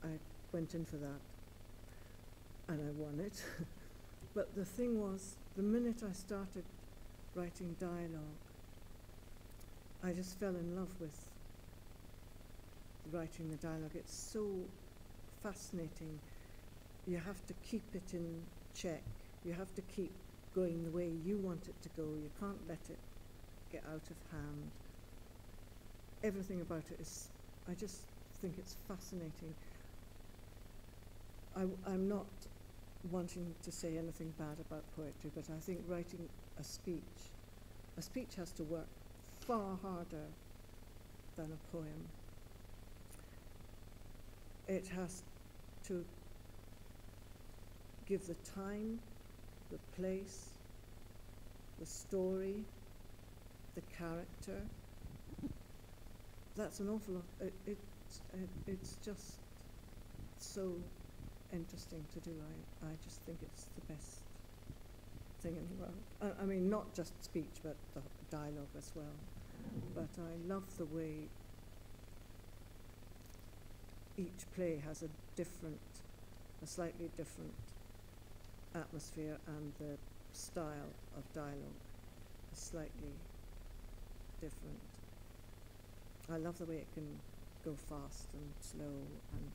E: I went in for that, and I won it. But the thing was, the minute I started writing dialogue, I just fell in love with writing the dialogue. It's so fascinating. You have to keep it in check. You have to keep going the way you want it to go. You can't let it get out of hand. Everything about it is, I just think it's fascinating. I'm not wanting to say anything bad about poetry, but I think writing a speech has to work far harder than a poem. It has to give the time, the place, the story, the character. That's an awful lot. It's just so interesting to do. I just think it's the best thing in the world. I mean, not just speech, but the dialogue as well. But I love the way each play has a slightly different atmosphere, and the style of dialogue is slightly different. I love the way it can go fast and slow, and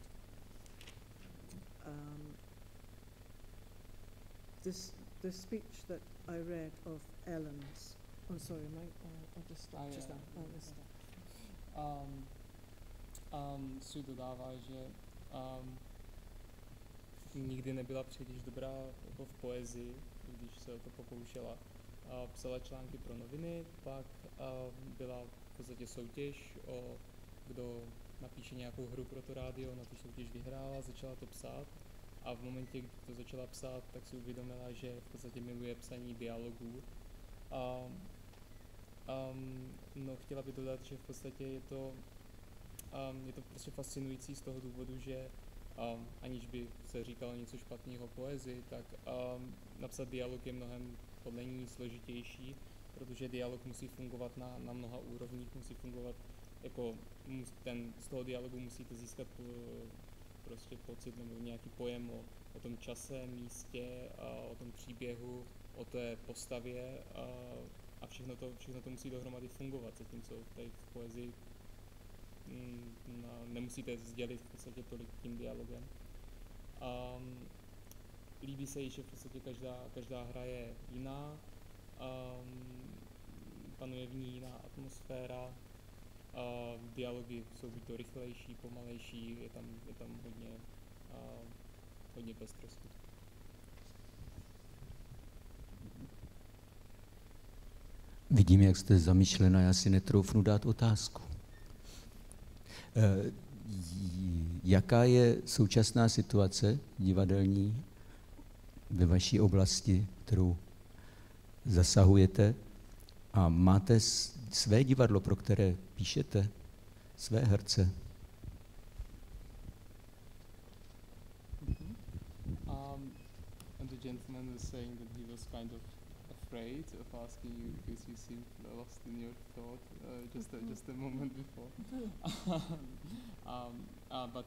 E: the speech that I read of Ellen's. Oh, sorry, I just stopped just now. I missed that.
D: Sue dodává, že nikdy nebyla příliš dobrá jako v poezii, když se o to pokoušela. Psala články pro noviny, pak byla v podstatě soutěž, kdo napíše nějakou hru pro to rádio, na tu soutěž vyhrála, začala to psát. A v momentě, kdy to začala psát, tak si uvědomila, že v podstatě miluje psaní dialogů. No, chtěla by dodat, že v podstatě je to prostě fascinující z toho důvodu, že aniž by se říkalo něco špatného o poezii, tak napsat dialog je mnohem podle ní složitější, protože dialog musí fungovat na mnoha úrovních, musí fungovat jako z toho dialogu musíte získat prostě pocit nebo nějaký pojem o tom čase, místě, o tom příběhu, o té postavě a všechno to musí dohromady fungovat, zatímco tady v poezii nemusíte sdělit v podstatě tolik tím dialogem. Líbí se jí, že v podstatě každá hra je jiná, panuje v ní jiná atmosféra, dialogy jsou buď to rychlejší, pomalejší, je tam hodně pestrosti.
J: Vidím, jak jste zamýšlena, já si netroufnu dát otázku. Jaká je současná situace divadelní ve vaší oblasti, kterou zasahujete, a máte své divadlo, pro které píšete, své herce?
D: And gentleman was saying that he was kind of afraid of asking you because you seemed lost in your thought just a moment before. But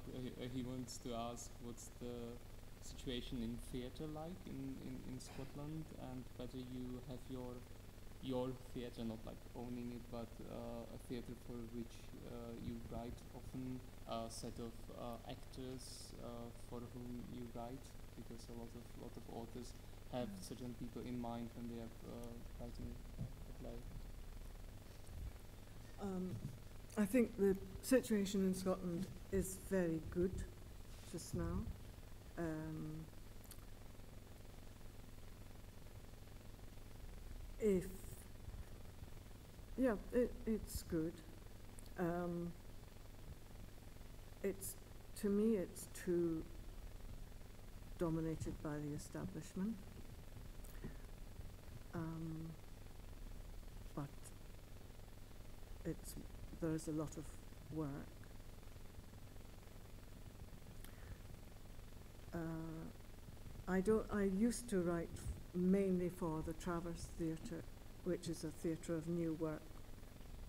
D: he wants to ask what's the situation in theatre like in Scotland, and whether you have your theatre, not like owning it, but a theatre for which you write often, a set of actors for whom you write, because a lot of authors have certain people in mind when they are writing a play.
E: I think the situation in Scotland is very good just now. It's good. To me, it's too dominated by the establishment. But there's a lot of work. I used to write mainly for the Traverse Theatre, which is a theatre of new work,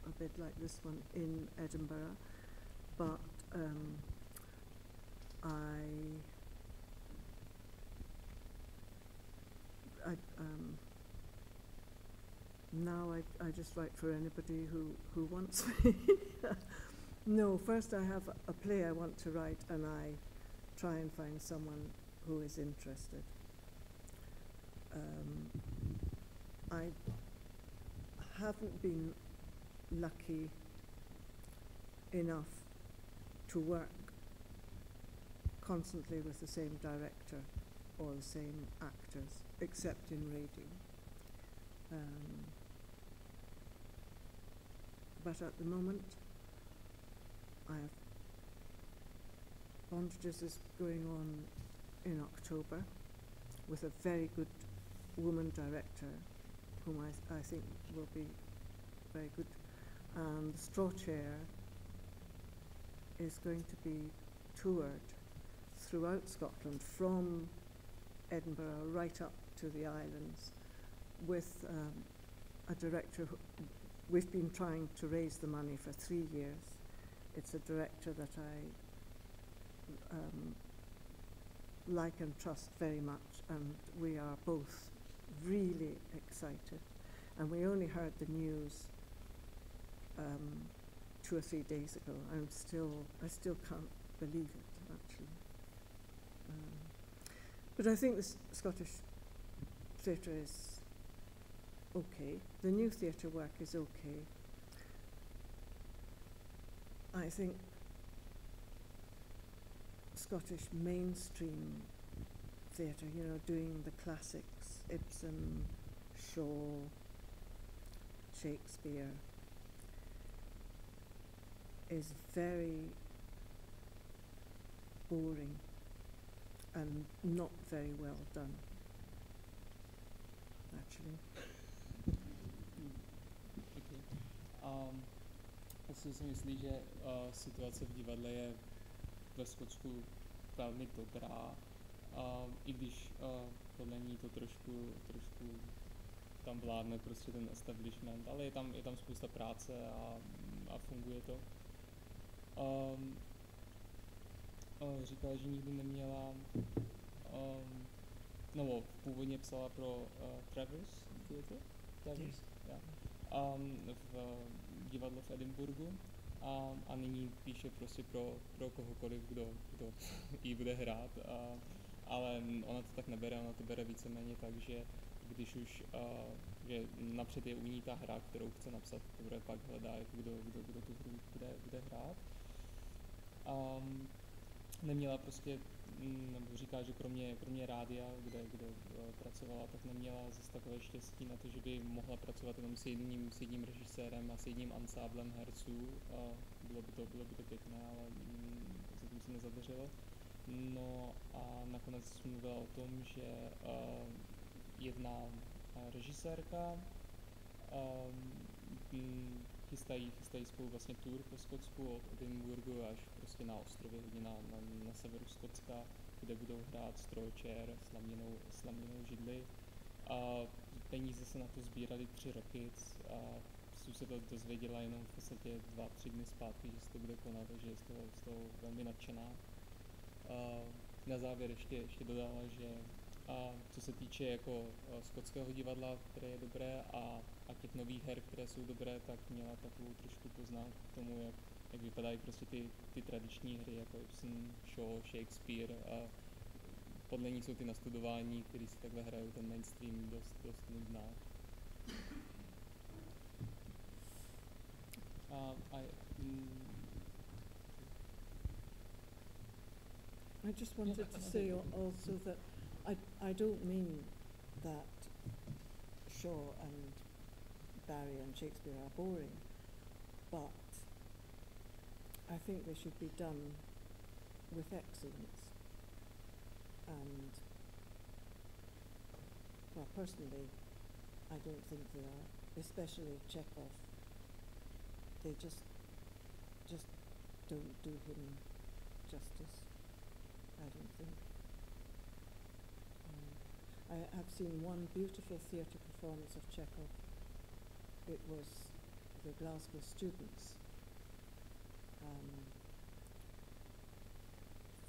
E: a bit like this one in Edinburgh, but now I just write for anybody who wants me. No, first I have a play I want to write, and I try and find someone who is interested. I haven't been lucky enough to work constantly with the same director or the same actors, except in radio. But at the moment, I have Bondagers is going on in October with a very good woman director, whom I think will be very good. And the Straw Chair is going to be toured throughout Scotland, from Edinburgh right up to the islands, with a director we've been trying to raise the money for 3 years. It's a director that I like and trust very much, and we are both really excited. And we only heard the news 2 or 3 days ago. I still can't believe it, actually. But I think the Scottish theatre is okay. The new theatre work is okay. I think Scottish mainstream theatre, you know, doing the classics, Ibsen, Shaw, Shakespeare, is very boring and not very well done, actually.
D: Asi si myslí, že situace v divadle je ve Skotsku velmi dobrá, i když podle ní to trošku tam vládne prostě ten establishment, ale je tam spousta práce a funguje to. Říkala, že nikdy neměla, no původně psala pro Traverse Theatre, v divadlo v Edinburghu, a nyní píše prostě pro kohokoliv, kdo jí bude hrát, ale ona to tak nebere, ona to bere víceméně tak, že když už že napřed je u ní ta hra, kterou chce napsat, teprve pak hledá, jako kdo tu hru bude hrát. Neměla prostě, nebo říká, že kromě rádia, kde pracovala, tak neměla zase takové štěstí na to, že by mohla pracovat jenom s jedním režisérem a s jedním ansáblem herců. Bylo by to pěkné, ale zatím se nezadařilo. No a nakonec mluvila o tom, že jedna režisérka chystají spolu vlastně tour po Skotsku od Edinburghu až prostě na ostrovy, hodně na severu Skotska, kde budou hrát strojočer, slaměnou židli. A peníze se na to sbírali 3 roky a jsem se to dozvěděla jenom v podstatě 2-3 dny zpátky, že se to bude konat, takže je z toho velmi nadšená. Na závěr ještě dodala, že co se týče jako skotského divadla, které je dobré, a těch nových her, které jsou dobré, tak měla takovou trošku poznámku k tomu, jak vypadají prostě ty tradiční hry, jako Ibsen, Shaw, Shakespeare. A podle ní jsou ty nastudování, které si takhle hrajou ten mainstream, dost nudná.
E: I just wanted to say also that I don't mean that Shaw and Barry and Shakespeare are boring, but I think they should be done with excellence. And, well, personally, I don't think they are, especially Chekhov. They just don't do him justice, I don't think. I have seen one beautiful theatre performance of Chekhov. It was the Glasgow students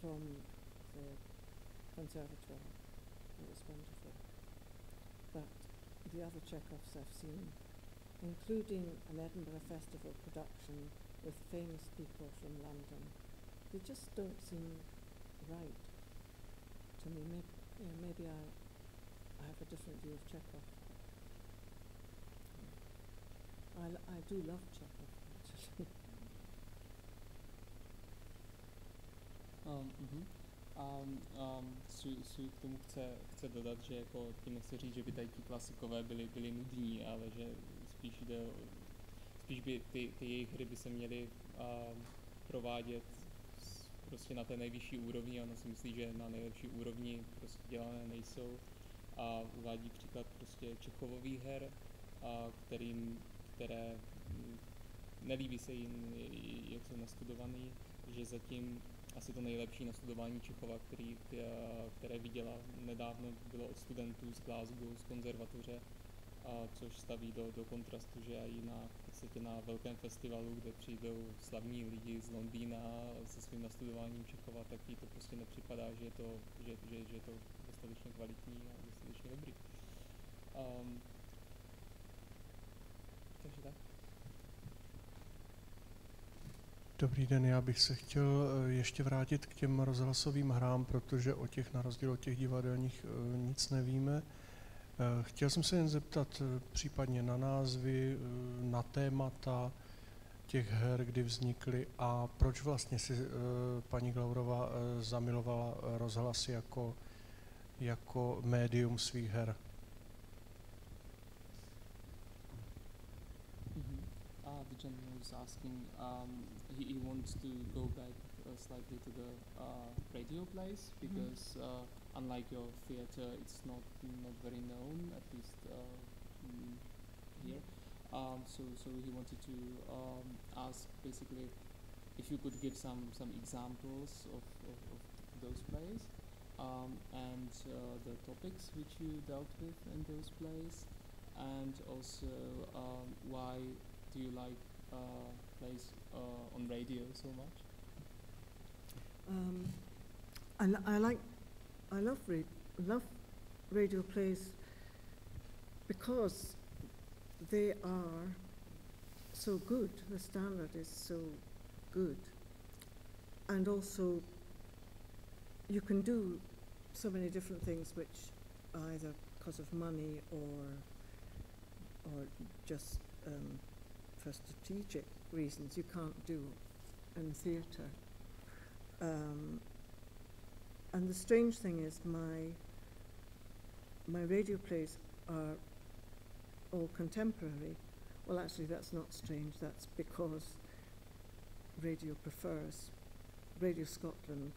E: from the conservatoire. It was wonderful. But the other Chekhovs I've seen, including an Edinburgh Festival production with famous people from London, they just don't seem right to me. Maybe I have a different view of Chekhov. I do love Chekhov, actually.
D: Sue k tomu chce dodat, že jako tím nechci říct, že by tady ti klasikové byli nudní, ale že spíš by ty jejich hry by se měly provádět prostě na té nejvyšší úrovni. Ona si myslí, že na nejlepší úrovni prostě dělané nejsou, a uvádí příklad prostě Čechovových her, které nelíbí se jim, jak jsou nastudovaný, že zatím asi to nejlepší nastudování Čechova, které viděla nedávno, bylo od studentů z Glasgow, z konzervatoře, což staví do kontrastu, že i na velkém festivalu, kde přijdou slavní lidi z Londýna se svým nastudováním Čechova, tak jí to prostě nepřipadá, že je to dostatečně kvalitní a dostatečně dobrý. Takže tak.
K: Dobrý den, já bych se chtěl ještě vrátit k těm rozhlasovým hrám, protože o těch, na rozdíl od těch divadelních, nic nevíme. Chtěl jsem se jen zeptat případně na názvy, na témata těch her, kdy vznikly, a proč vlastně si paní Glaurová zamilovala rozhlas jako médium svých her.
D: The gentleman was asking, he wants to go back slightly to the radio plays, because unlike your theatre, it's not very known, at least here. So he wanted to ask basically if you could give some examples of those plays, and the topics which you dealt with in those plays, and also why do you like plays on radio so much?
E: I love radio plays because they are so good. The standard is so good, and also you can do so many different things which either because of money or just for strategic reasons you can't do in theatre. And the strange thing is my radio plays are all contemporary. Well, actually that's not strange, that's because Radio Scotland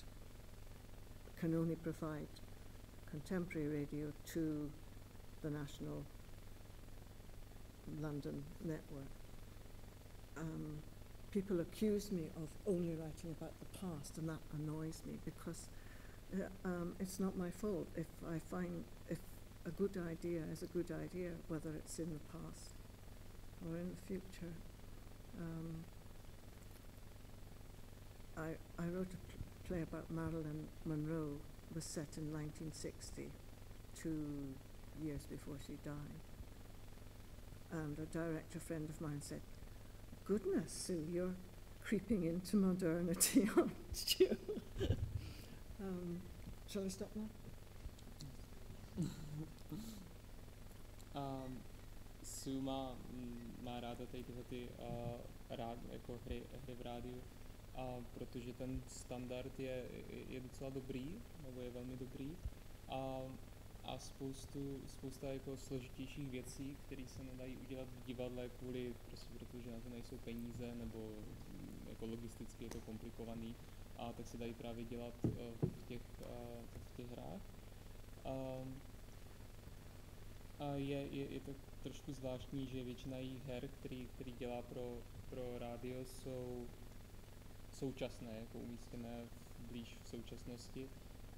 E: can only provide contemporary radio to the national London network. People accuse me of only writing about the past, and that annoys me because It's not my fault if I find if a good idea is a good idea, whether it's in the past or in the future. I wrote a play about Marilyn Monroe. It was set in 1960, 2 years before she died. And a director friend of mine said, "Goodness, Sue, you're creeping into modernity, aren't you?" Shall I stop now?
D: Sue má ráda tady tyhle ty jako hry v rádiu, protože ten standard je docela dobrý, nebo je velmi dobrý, a spousta jako složitějších věcí, které se nedají udělat v divadle protože na to nejsou peníze, nebo jako logisticky je to komplikovaný, a tak se dají právě dělat v těch hrách. A je to trošku zvláštní, že většina jejich her, který dělá pro rádio, jsou současné, jako umístěné blíž v současnosti,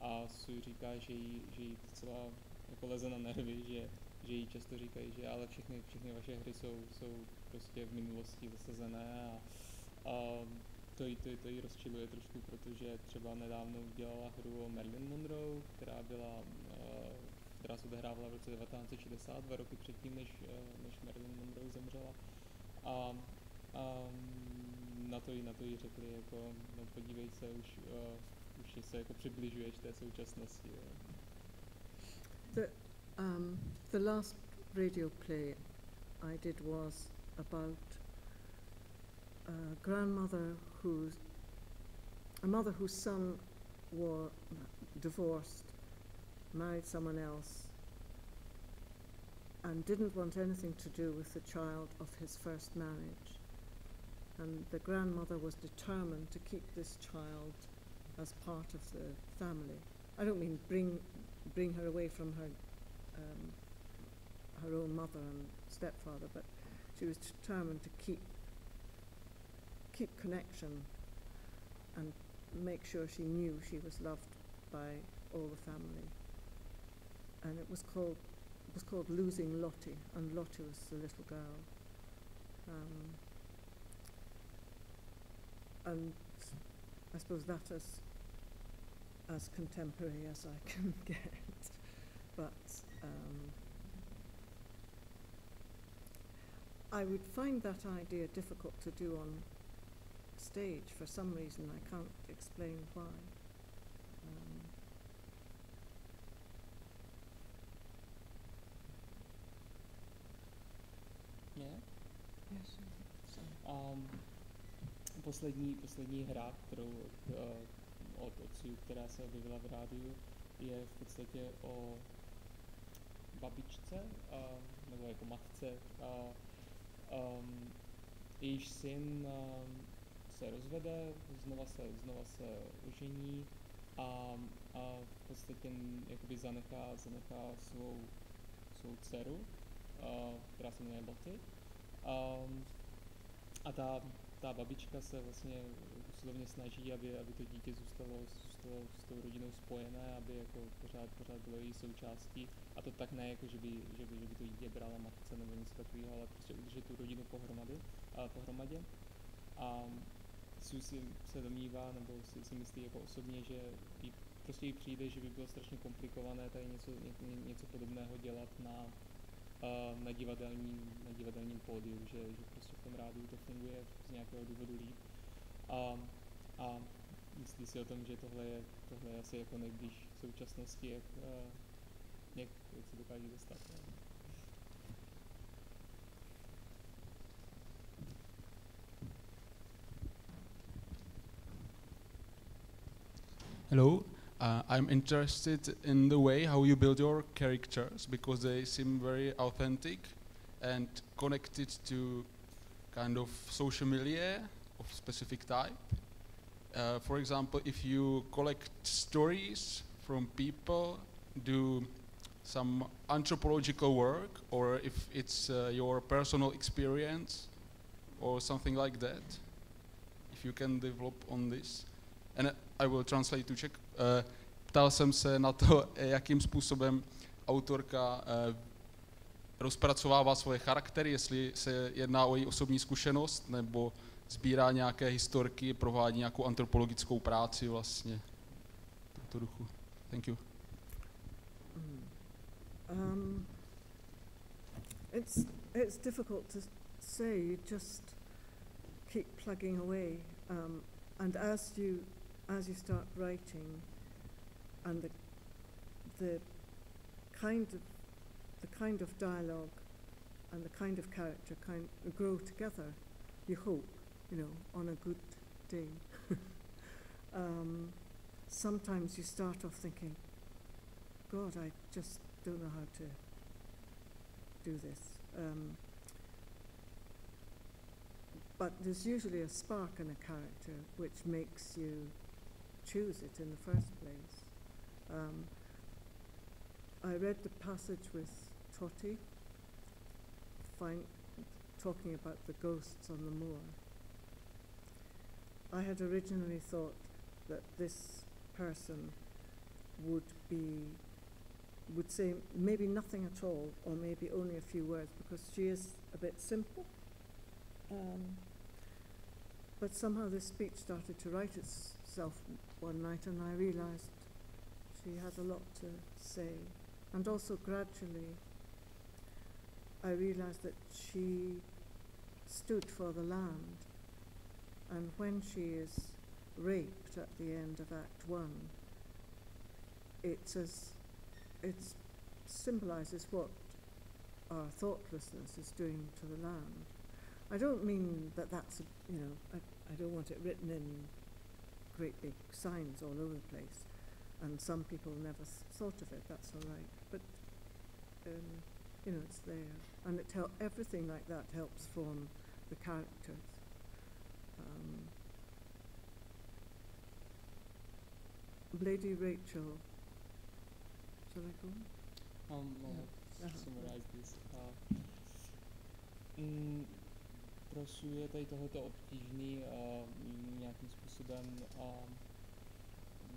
D: a Sue říká, že jí docela jako leze na nervy, že jí často říkají, že ale všechny vaše hry jsou prostě v minulosti zasazené, a to jí rozčiluje trošku, protože třeba nedávno udělala hru o Marilyn Monroe, která se odehrávala v roce 1960, 2 roky předtím, než Marilyn Monroe zemřela. A na to jí řekli, jako, no podívej se, už se jako přibližuješ té současnosti.
E: The last radio play I did was about a mother whose son was divorced, married someone else, and didn't want anything to do with the child of his first marriage. And the grandmother was determined to keep this child as part of the family. I don't mean bring her away from her own mother and stepfather, but she was determined to keep connection and make sure she knew she was loved by all the family. And it was called Losing Lottie, and Lottie was the little girl. And I suppose that is as contemporary as I can get. But I would find that idea difficult to do on stage for some reason. I can't explain why.
D: Poslední hra, kterou od Sue, která se objevila v rádiu, je v podstatě o babičce, nebo jako matce. Jejíž syn se rozvede, znova se ožení a v podstatě jakoby zanechá svou dceru, která se jmenuje Lottie. A ta babička se vlastně usilovně snaží, aby to dítě zůstalo s tou rodinou spojené, aby jako pořád bylo její součástí. A to tak ne, jako že by to dítě brala matce nebo něco takového, ale prostě udržet tu rodinu pohromadě. A Sue se domnívá, nebo si myslí jako osobně, že jí přijde, že by bylo strašně komplikované tady něco podobného dělat na divadelním pódiu, že prostě v tom rádiu to funguje z nějakého důvodu líp. A myslí si o tom, že tohle je asi jako nejblíž současnosti, jak se dokáže dostat.
L: Hello. I'm interested in the way how you build your characters, because they seem very authentic and connected to kind of social milieu of specific type. For example, if you collect stories from people, do some anthropological work, or if it's your personal experience or something like that, if you can develop on this. And I will translate to Czech. ptal jsem se na to, jakým způsobem autorka rozpracovává svoje charaktery, jestli se jedná o její osobní zkušenost, nebo sbírá nějaké historky, provádí nějakou antropologickou práci vlastně v tomto duchu. Thank you.
E: It's difficult to say. You just keep plugging away, and as you start writing, and the kind of dialogue and the kind of character grow together. You hope, on a good day. Sometimes you start off thinking, God, I just don't know how to do this. But there's usually a spark in a character which makes you choose it in the first place. I read the passage with Toti, talking about the ghosts on the moor. I had originally thought that this person would say maybe nothing at all, or maybe only a few words, because she is a bit simple. But somehow this speech started to write itself one night, and I realized she had a lot to say. And also gradually I realized that she stood for the land, and when she is raped at the end of Act 1, it symbolizes what our thoughtlessness is doing to the land. I don't mean that that's, I don't want it written in great big signs all over the place, and some people never thought of it, that's all right. But, it's there, and everything like that helps form the characters. Lady Rachel, shall I go?
D: Summarize this. Pro Sue je tady tohoto obtížný nějakým způsobem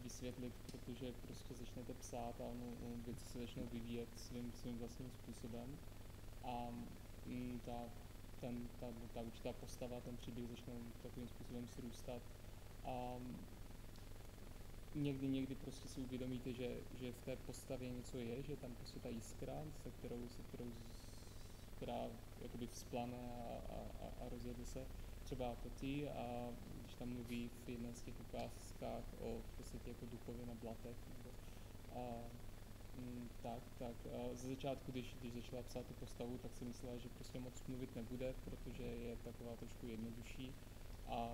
D: vysvětlit, protože prostě začnete psát a věci se začnou vyvíjet svým vlastním způsobem a ta určitá postava, ten příběh začnou takovým způsobem srůstat. Někdy prostě si uvědomíte, že v té postavě něco je, že tam prostě ta jiskra, která jakoby vzplane a rozjede se. Třeba Toti, a když tam mluví v jedné z těch ukázkách o v podstatě jako duchově na blatech, tak ze začátku, když začala psát tu postavu, tak si myslela, že prostě moc mluvit nebude, protože je taková trošku jednodušší, a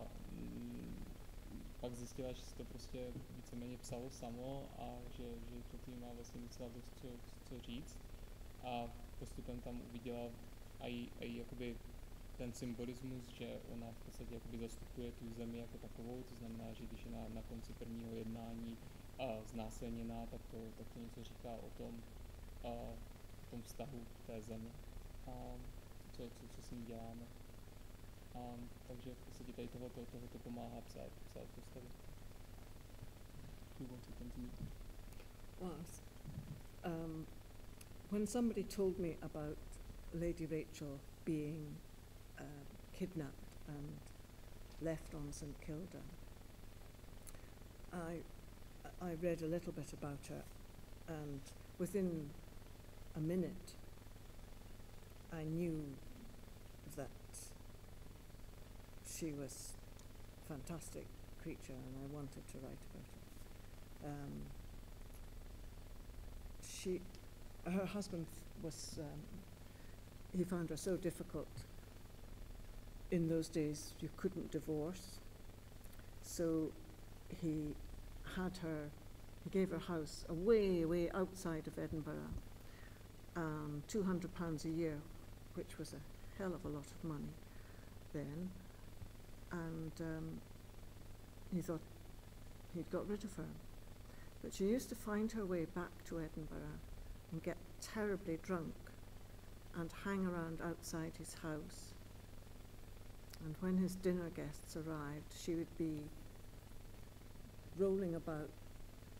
D: pak zjistila, že se to prostě víceméně psalo samo a že Toti má vlastně docela dost co říct, a postupem tam uviděla i jakoby ten symbolismus, že ona v podstatě jakoby zastupuje tu zemi jako takovou, to znamená, že když je na konci prvního jednání znásilněná, tak to něco říká o tom vztahu té zemi, co s ní děláme. Takže v podstatě tady tohoto pomáhá psát postavy.
E: When somebody told me about Lady Rachel being kidnapped and left on St Kilda, I read a little bit about her, and within a minute I knew that she was a fantastic creature and I wanted to write about her. Her husband was, he found her so difficult. In those days you couldn't divorce, so he gave her a house way outside of Edinburgh, £200 a year, which was a hell of a lot of money then, and he thought he'd got rid of her. But she used to find her way back to Edinburgh and get terribly drunk and hang around outside his house. And when his dinner guests arrived, she would be rolling about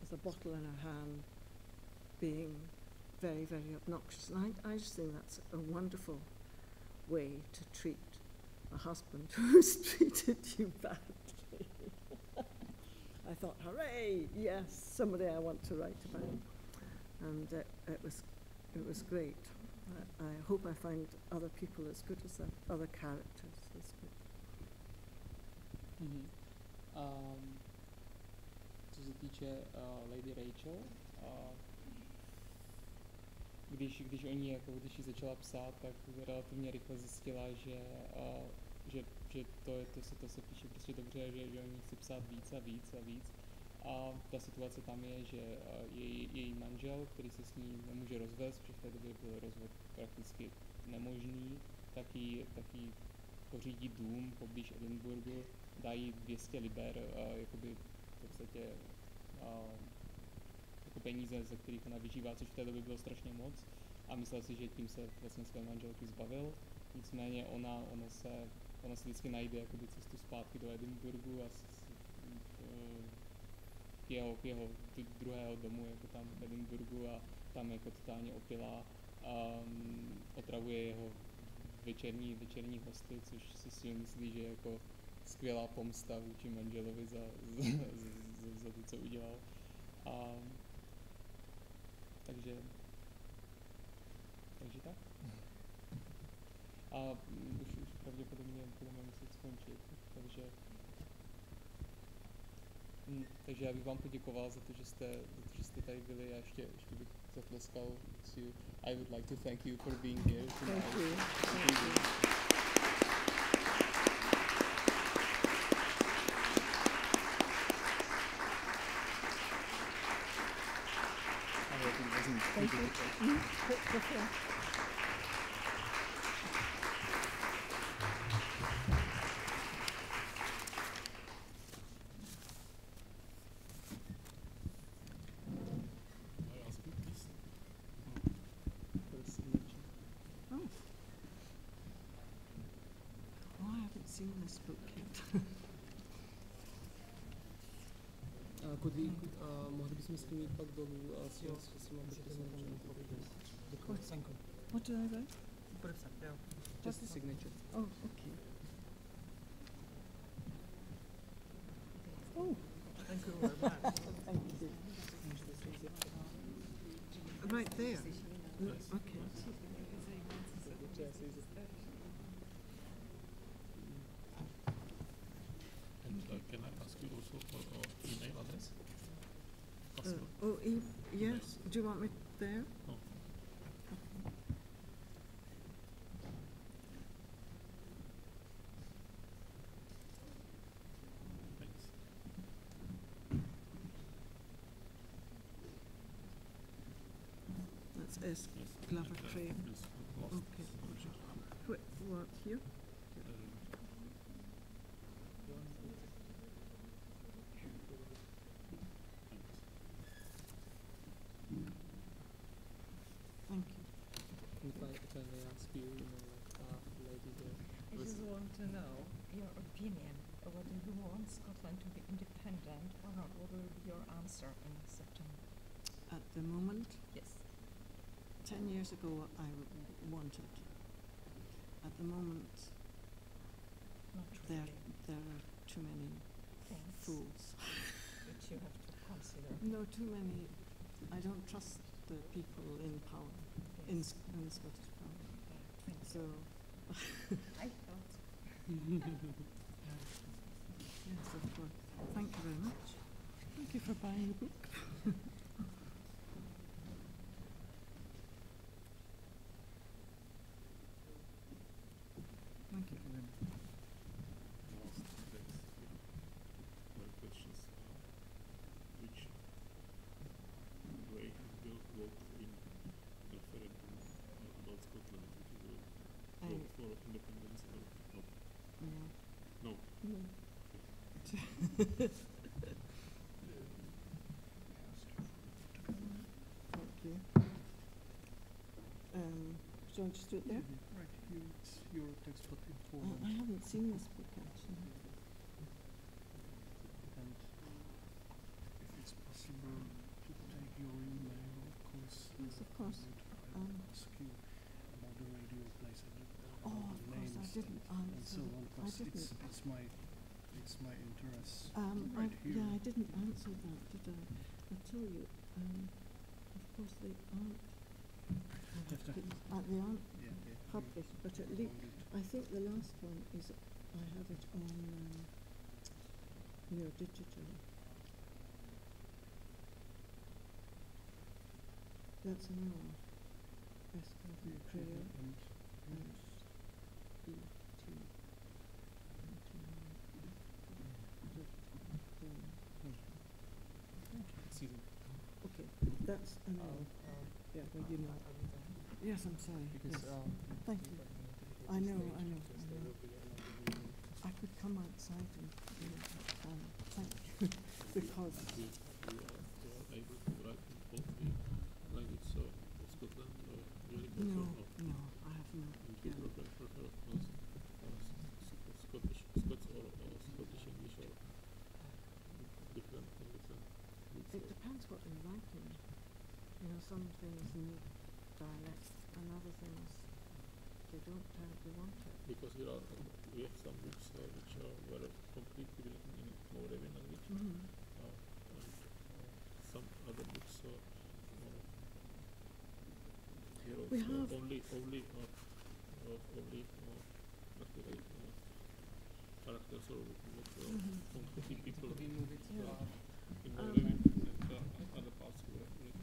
E: with a bottle in her hand, being very, very obnoxious. And I just think that's a wonderful way to treat a husband who's treated you badly. I thought, hooray, yes, somebody I want to write about. And it was great. I hope I find other people as good as that, other characters as good.
D: Co se týče Lady Rachel, když o ní, jako když ji začala psát, tak relativně rychle zjistila, že to se píše prostě dobře, že o ní chci psát víc a víc a víc. A ta situace tam je, že její manžel, který se s ní nemůže rozvést, protože v té době byl rozvod prakticky nemožný, tak jí pořídí dům poblíž Edinburghu, dají 200 liber, jakoby v podstatě jako peníze, ze kterých ona vyžívá, což v té době bylo strašně moc, a myslel si, že tím se vlastně své manželky zbavil. Nicméně ona se vždycky najde jakoby cestu zpátky do Edinburghu a k jeho druhého domu jako tam v Edinburghu, a tam jako totálně opilá otravuje jeho večerní hosty, což si myslí, že je jako skvělá pomsta vůči manželovi za to, co udělal. Takže tak. A už pravděpodobně budeme muset skončit, takže já bych vám poděkoval za to, že jste tady byli, a ještě bych zatleskal. I would like to thank you for being here tonight.
E: Thank you. Thank you. Thank you. Seen this book yet.
D: Mohli bychom s tím jít pak dolů a s těma
E: What did I write?
D: Just the signature.
E: Oh, okay. Oh,
H: Thank you very much.
E: thank you. Right there. Okay.
F: Can I ask you also for email address?
E: Yes. Do you want me there?
F: No. Thanks.
E: That's S. Glover Trail. Okay. What here? Thank you.
D: If I may ask you, Lady
M: I just want to know your opinion. Whether you want Scotland to be independent or not? What will be your answer in September?
E: At the moment,
M: Yes.
E: 10 years ago, I wanted. At the moment,
M: Not
E: there
M: really.
E: are too many
M: Things
E: fools.
M: which you have to consider.
E: No, too many. I don't trust the people in power, in Scottish power. So,
M: I thought.
E: yes, of course. Thank you very much. Thank you for buying the book. Thank you very much.
F: More questions. Which way will vote in referendum about Scotland? If you will vote for independence or not?
E: No.
F: No.
E: No. Thank you. Do you want to do it there?
K: Right, here it's your text, but in
E: Oh,
K: Poland.
E: I haven't seen this book actually.
K: And if it's possible,
E: didn't answer.
K: And so on,
E: I
K: because
E: didn't.
K: it's my interest
E: I,
K: here.
E: yeah, I didn't answer that, did I? I tell you, of course they aren't. They aren't published, but at least I think the last one is I have it on digital. That's an hour. Prayer and Okay, that's an hour. Yeah, well, you know. Yes, I'm sorry. Yes. Thank you. I know. I could come outside and thank you because. No, I have not. It depends what you're writing. Some things need dialect, and other things they don't terribly want it.
N: Because we have some books which were completely written in Moravian language, and some other books
E: we have
N: only characters or concrete people in Moravian and other parts were written